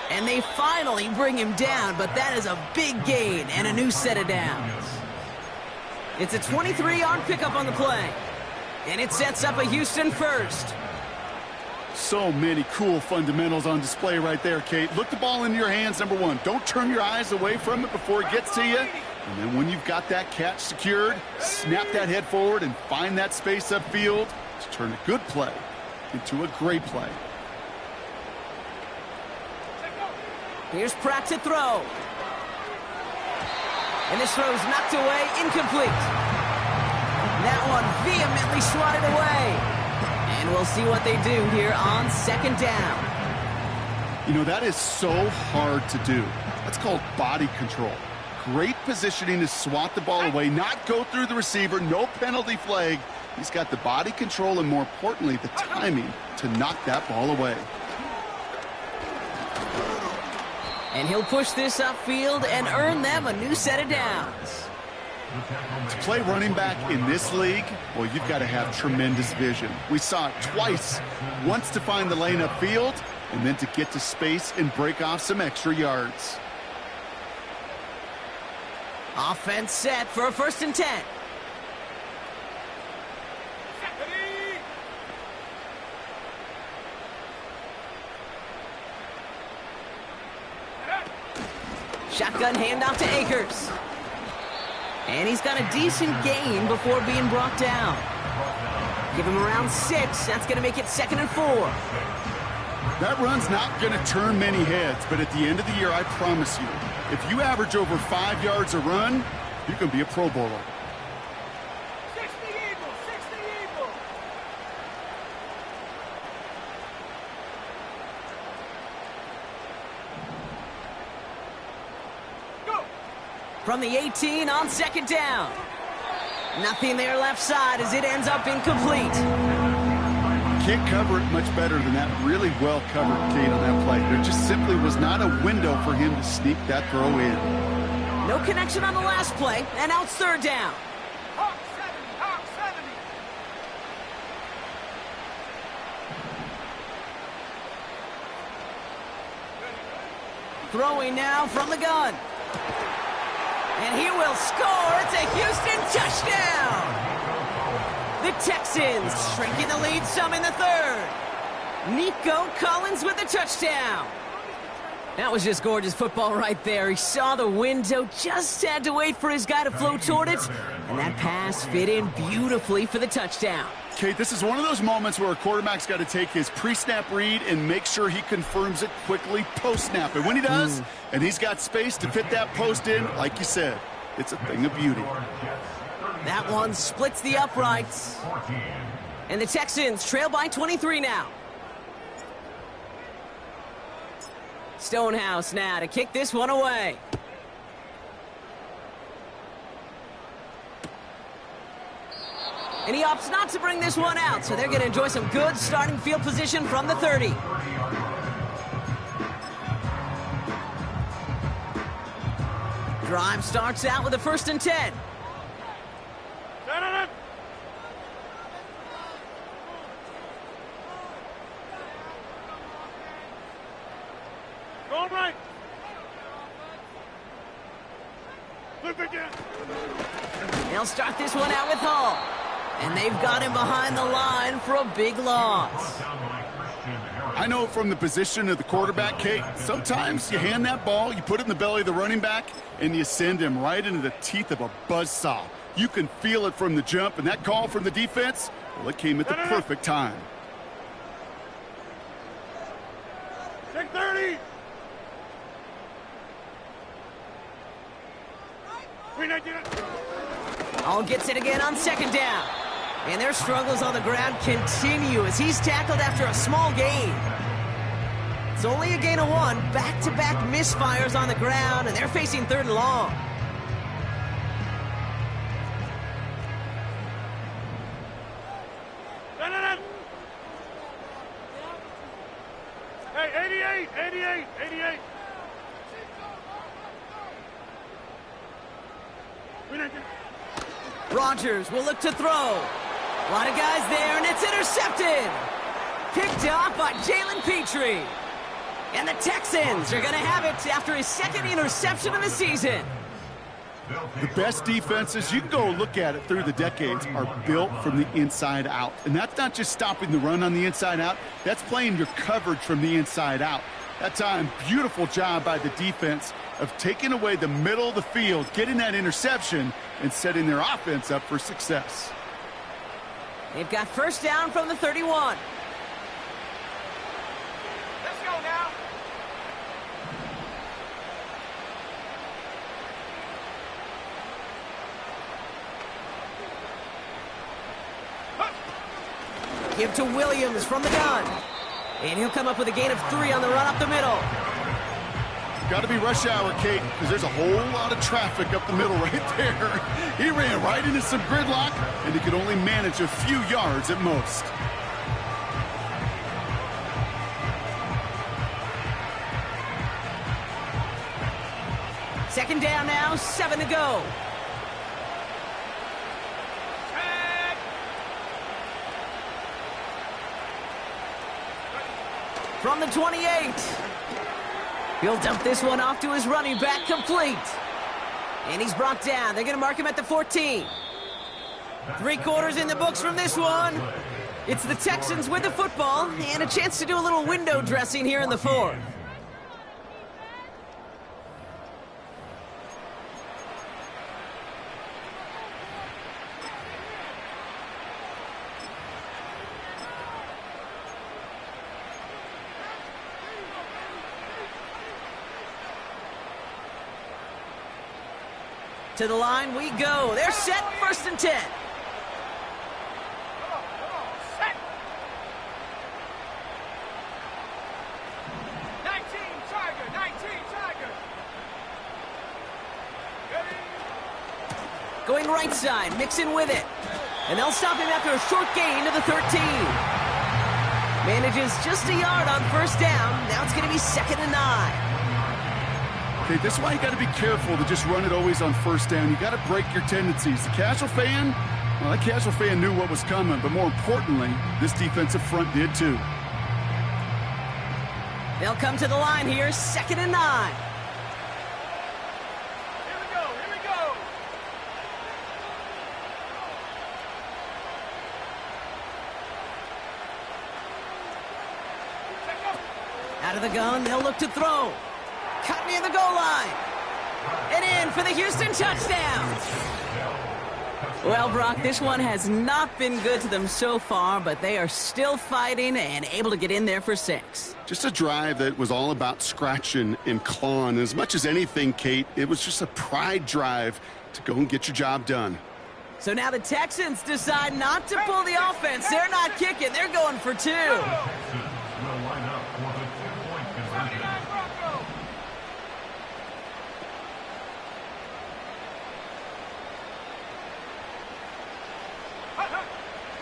And they finally bring him down, but that is a big gain and a new set of downs. It's a 23-yard pickup on the play. And it sets up a Houston 1st. So many cool fundamentals on display right there, Kate. Look the ball into your hands, number 1. Don't turn your eyes away from it before it gets to you. And then when you've got that catch secured, snap that head forward and find that space upfield to turn a good play into a great play. Here's Pratt to throw. And this throw is knocked away, incomplete. That one vehemently swatted away. And we'll see what they do here on 2nd down. You know, that is so hard to do. That's called body control. Great positioning to swat the ball away, not go through the receiver, no penalty flag. He's got the body control and, more importantly, the timing to knock that ball away. And he'll push this upfield and earn them a new set of downs. To play running back in this league, well, you've got to have tremendous vision. We saw it twice. Once to find the lane upfield, and then to get to space and break off some extra yards. Offense set for a 1st and 10. Shotgun handoff to Akers. And he's got a decent gain before being brought down. Give him around 6. That's going to make it 2nd and 4. That run's not going to turn many heads, but at the end of the year, I promise you, if you average over 5 yards a run, you're going to be a Pro Bowler. 60 Eagles, 60 Eagles. Go. From the 18 on 2nd down. Nothing there left side as it ends up incomplete. Can't cover it much better than that. Really well covered, Kate, on that play. There just simply was not a window for him to sneak that throw in. No connection on the last play, and now it's 3rd down. Hawk 70, Hawk 70. Throwing now from the gun. And he will score. It's a Houston touchdown. The Texans shrinking the lead some in the 3rd. Nico Collins with the touchdown. That was just gorgeous football right there. He saw the window, just had to wait for his guy to flow toward it. And that pass fit in beautifully for the touchdown. Kate, this is one of those moments where a quarterback's got to take his pre-snap read and make sure he confirms it quickly post-snap. And when he does, and he's got space to fit that post in, like you said, it's a thing of beauty. That one splits the uprights. And the Texans trail by 23 now. Stonehouse now to kick this one away. And he opts not to bring this one out, so they're going to enjoy some good starting field position from the 30. Drive starts out with a 1st and 10. Going right. Look again. They'll start this one out with Hall. And they've got him behind the line for a big loss. I know from the position of the quarterback, Kate, sometimes you hand that ball, you put it in the belly of the running back, and you send him right into the teeth of a buzzsaw. You can feel it from the jump, and that call from the defense, well, it came at the perfect time. 630. All gets it again on 2nd down. And their struggles on the ground continue as he's tackled after a small gain. It's only a gain of 1. Back-to-back misfires on the ground, and they're facing 3rd and long. Hey, 88. Rodgers will look to throw. A lot of guys there, and it's intercepted. Picked off by Jalen Petrie. And the Texans are going to have it after his 2nd interception of the season. The best defenses, you can go look at it through the decades, are built from the inside out. And that's not just stopping the run on the inside out. That's playing your coverage from the inside out. That time, beautiful job by the defense of taking away the middle of the field, getting that interception, and setting their offense up for success. They've got 1st down from the 31. Let's go now. Give to Williams from the gun. And he'll come up with a gain of 3 on the run up the middle. Got to be rush hour, Kate, because there's a whole lot of traffic up the middle right there. He ran right into some gridlock, and he could only manage a few yards at most. Second down now, 7 to go. from the 28. He'll dump this one off to his running back, complete. And he's brought down. They're going to mark him at the 14. 3 quarters in the books from this one. It's the Texans with the football and a chance to do a little window dressing here in the 4th. To the line we go. They're set, 1st and 10. Set. 19 Tiger. Going right side, mixing with it. And they'll stop him after a short gain to the 13. Manages just a yard on 1st down. Now it's going to be 2nd and 9. Okay, this is why you got to be careful to just run it always on 1st down. You got to break your tendencies. The casual fan, well, that casual fan knew what was coming, but more importantly, this defensive front did too. They'll come to the line here, 2nd and 9. Here we go. Out of the gun, they'll look to throw. Cut near the goal line. And in for the Houston touchdown. Well, Brock, this one has not been good to them so far, but they are still fighting and able to get in there for 6. Just a drive that was all about scratching and clawing. As much as anything, Kate, it was just a pride drive to go and get your job done. So now the Texans decide not to pull the offense. They're not kicking. They're going for 2. Texans will line up for the 2-point conversion.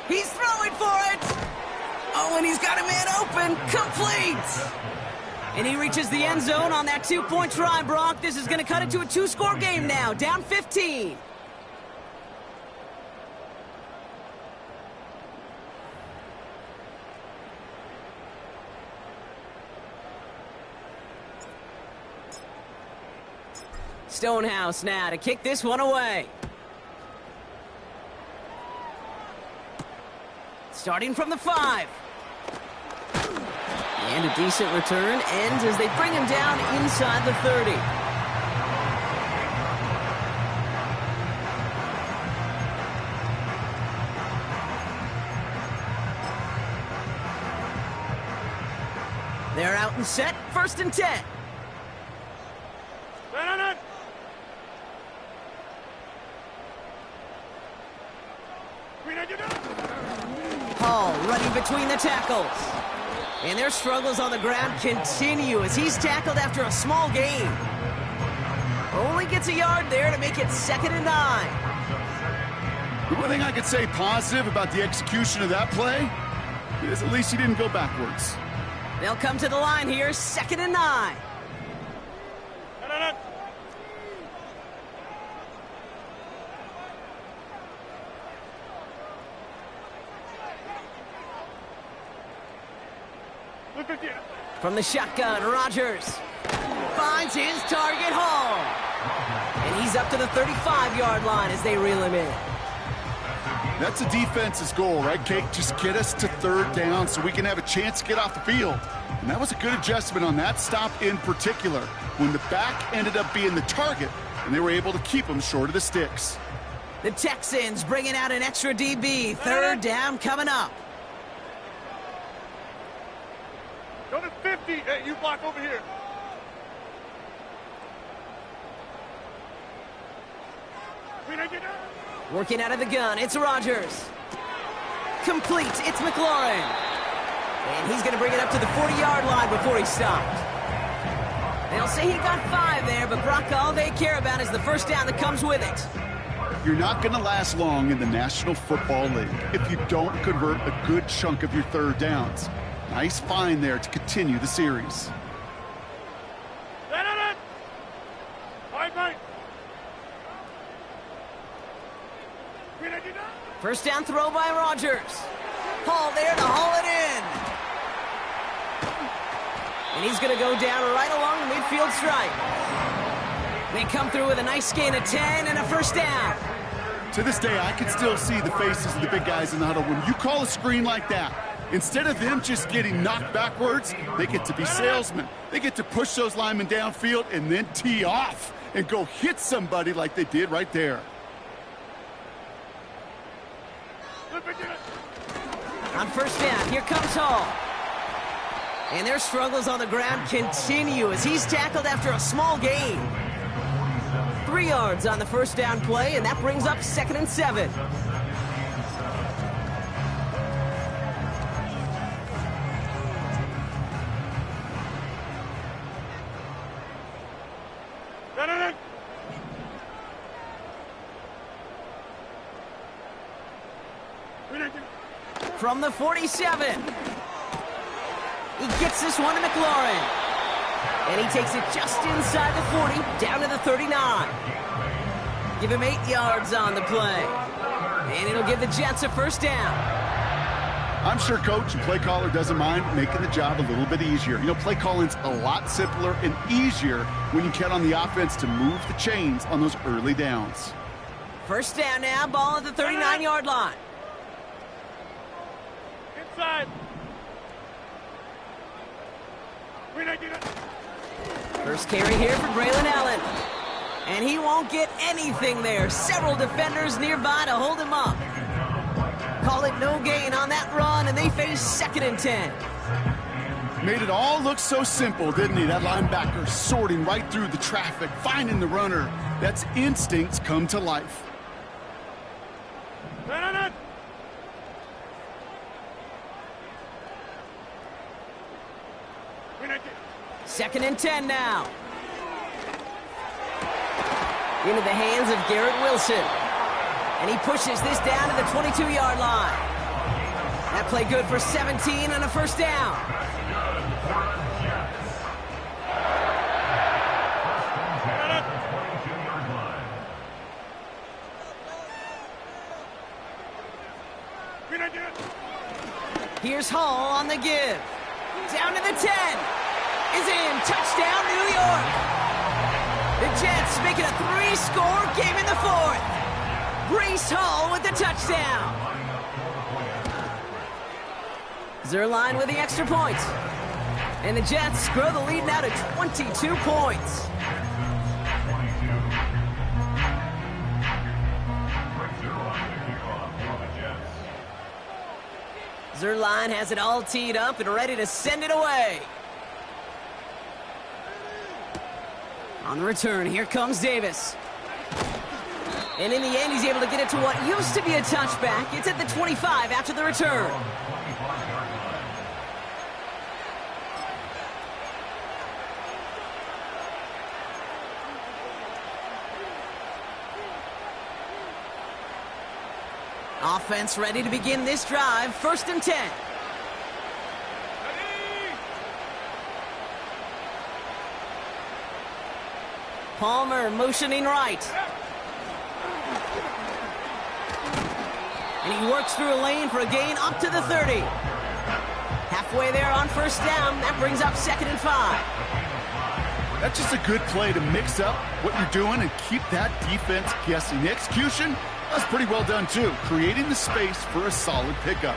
He's throwing for it. Oh, and he's got a man open. Complete. And he reaches the end zone on that 2-point try, Brock. This is going to cut it to a 2-score game now. Down 15. Stonehouse now to kick this one away. Starting from the 5. And a decent return ends as they bring him down inside the 30. They're out and set, 1st and 10. Hall running between the tackles. And their struggles on the ground continue as he's tackled after a small gain. Only gets a yard there to make it 2nd and 9. The one thing I could say positive about the execution of that play is at least he didn't go backwards. They'll come to the line here, 2nd and 9. From the shotgun, Rodgers finds his target, Hall. And he's up to the 35-yard line as they reel him in. That's the defense's goal, right, Kate? Just get us to 3rd down so we can have a chance to get off the field. And that was a good adjustment on that stop in particular, when the back ended up being the target, and they were able to keep him short of the sticks. The Texans bringing out an extra DB. 3rd down coming up. Go to 50. Hey, you block over here. Working out of the gun, it's Rodgers. Complete, it's McLaurin. And he's going to bring it up to the 40-yard line before he stopped. They'll say he got 5 there, but Brock, all they care about is the 1st down that comes with it. You're not going to last long in the National Football League if you don't convert a good chunk of your 3rd downs. Nice find there to continue the series. First down throw by Rodgers. Hall there to haul it in. And he's going to go down right along the midfield stripe. They come through with a nice gain of 10 and a first down. To this day, I can still see the faces of the big guys in the huddle. When you call a screen like that, instead of them just getting knocked backwards, they get to be salesmen. They get to push those linemen downfield and then tee off and go hit somebody like they did right there. On first down, here comes Hall. And their struggles on the ground continue as he's tackled after a small gain. 3 yards on the first down play, and that brings up 2nd and 7. From the 47. He gets this one to McLaurin. And he takes it just inside the 40, down to the 39. Give him 8 yards on the play. And it'll give the Jets a first down. I'm sure coach and play caller doesn't mind making the job a little bit easier. You know, play calling's a lot simpler and easier when you count on the offense to move the chains on those early downs. First down now, ball at the 39-yard line. Inside. First carry here for Braylon Allen. And he won't get anything there. Several defenders nearby to hold him up. Call it no gain on that run, and they face 2nd and 10. Made it all look so simple, didn't he? That linebacker sorting right through the traffic, finding the runner. That's instincts come to life. 2nd and 10 now. Into the hands of Garrett Wilson. And he pushes this down to the 22-yard line. That play good for 17 and a first down. Here's Hall on the give. Down to the 10. Is in. Touchdown, New York. The Jets make it a 3-score game in the 4th. Breece Hall with the touchdown. Zerline with the extra point. And the Jets grow the lead now to 22 points. Zerline has it all teed up and ready to send it away. On the return, here comes Davis. And in the end, he's able to get it to what used to be a touchback. It's at the 25 after the return. Offense ready to begin this drive. 1st and 10. Palmer motioning right. And he works through a lane for a gain up to the 30. Halfway there on first down. That brings up 2nd and 5. That's just a good play to mix up what you're doing and keep that defense guessing. The execution, that's pretty well done too. Creating the space for a solid pickup.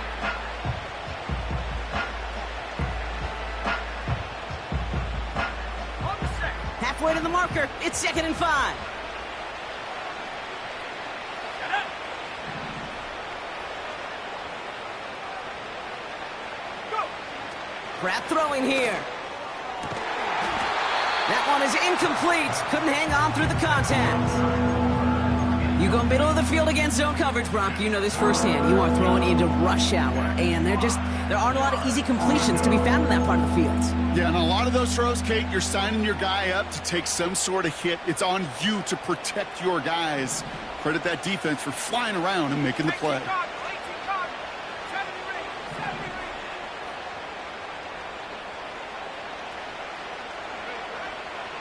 Halfway to the marker. It's 2nd and 5. Pratt throwing here. That one is incomplete. Couldn't hang on through the contact. You go middle of the field against zone coverage, Brock. You know this firsthand. You are throwing into rush hour, and there aren't a lot of easy completions to be found in that part of the field. Yeah, and a lot of those throws, Kate, you're signing your guy up to take some sort of hit. It's on you to protect your guys. Credit that defense for flying around and making the play.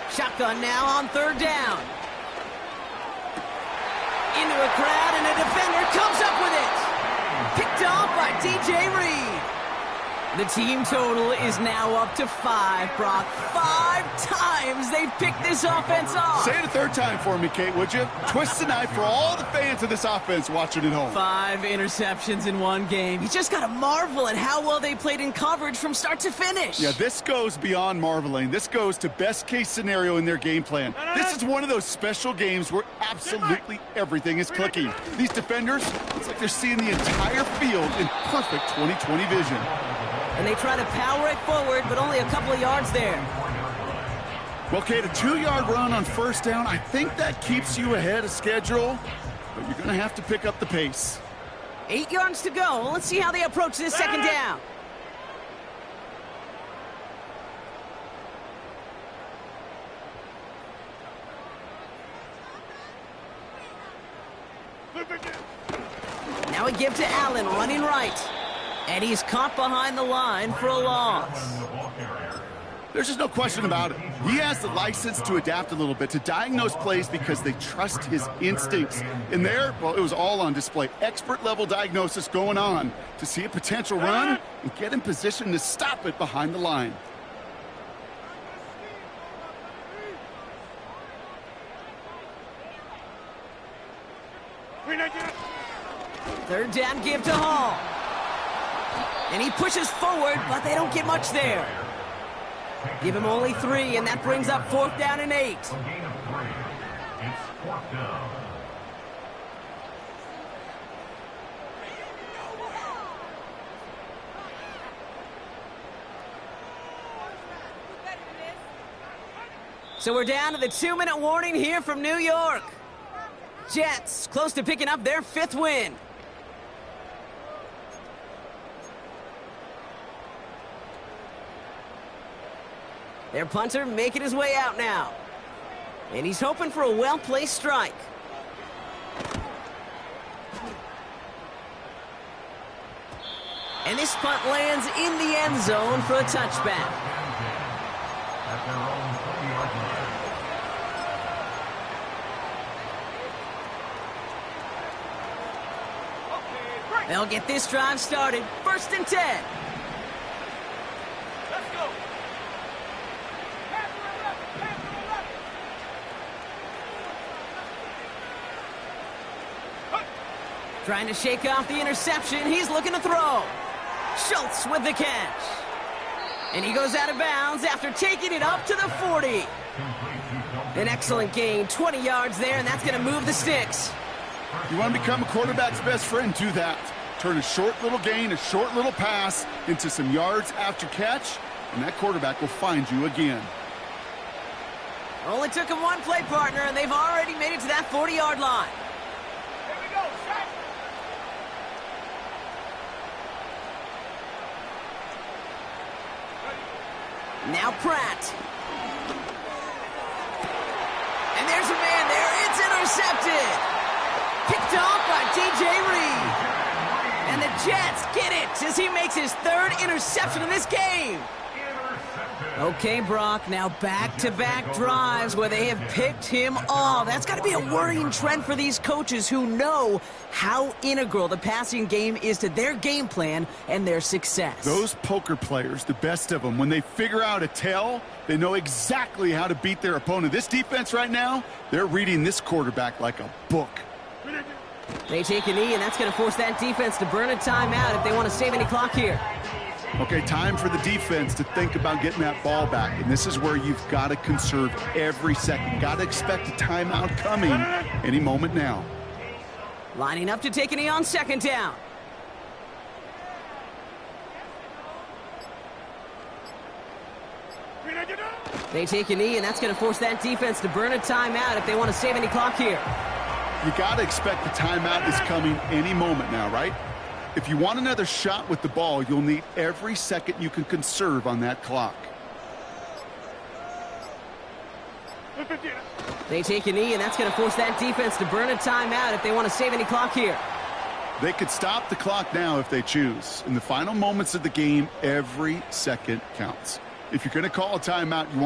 Shotgun now on 3rd down. Into a crowd, and a defender comes up with it. Picked off by DJ Reed. The team total is now up to 5, Brock. 5 times they've picked this offense off. Say it a third time for me, Kate, would you? Twist the knife for all the fans of this offense watching at home. 5 interceptions in one game. You just got to marvel at how well they played in coverage from start to finish. Yeah, this goes beyond marveling. This goes to best case scenario in their game plan. This is one of those special games where absolutely everything is clicking. These defenders, it's like they're seeing the entire field in perfect 20/20 vision. And they try to power it forward, but only a couple of yards there. Well, Kate, a 2-yard run on first down, I think that keeps you ahead of schedule, but you're going to have to pick up the pace. 8 yards to go. Let's see how they approach this second down. Now we give to Allen, running right. And he's caught behind the line for a loss. There's just no question about it. He has the license to adapt a little bit, to diagnose plays because they trust his instincts. And there, well, it was all on display. Expert-level diagnosis going on to see a potential run and get in position to stop it behind the line. Third down give to Hall. And he pushes forward, but they don't get much there. Give him only 3, and that brings up 4th down and 8. A gain of 3. It's 4th down. So we're down to the 2-minute warning here from New York. Jets close to picking up their 5th win. Their punter making his way out now. And he's hoping for a well-placed strike. And this punt lands in the end zone for a touchback. At their own 20-yard line. They'll get this drive started. 1st and 10. Trying to shake off the interception. He's looking to throw. Schultz with the catch. And he goes out of bounds after taking it up to the 40. An excellent gain. 20 yards there, and that's going to move the sticks. You want to become a quarterback's best friend, do that. Turn a short little gain, a short little pass into some yards after catch, and that quarterback will find you again. Only took him one play, partner, and they've already made it to that 40-yard line. Now Pratt. And there's a man there. It's intercepted. Picked off by T.J. Reed. And the Jets get it as he makes his 3rd interception of this game. Okay, Brock, now back-to-back drives where they have picked him off. That's got to be a worrying trend for these coaches who know how integral the passing game is to their game plan and their success. Those poker players, the best of them, when they figure out a tell, they know exactly how to beat their opponent. This defense right now, they're reading this quarterback like a book. They take a knee, and that's going to force that defense to burn a timeout if they want to save any clock here. Okay, time for the defense to think about getting that ball back. And this is where you've got to conserve every second. Got to expect a timeout coming any moment now. Lining up to take a knee on 2nd down. They take a knee, and that's going to force that defense to burn a timeout if they want to save any clock here. You got to expect the timeout is coming any moment now, right? If you want another shot with the ball, you'll need every second you can conserve on that clock. They take a knee, and that's going to force that defense to burn a timeout if they want to save any clock here. They could stop the clock now if they choose. In the final moments of the game, every second counts. If you're going to call a timeout, you want to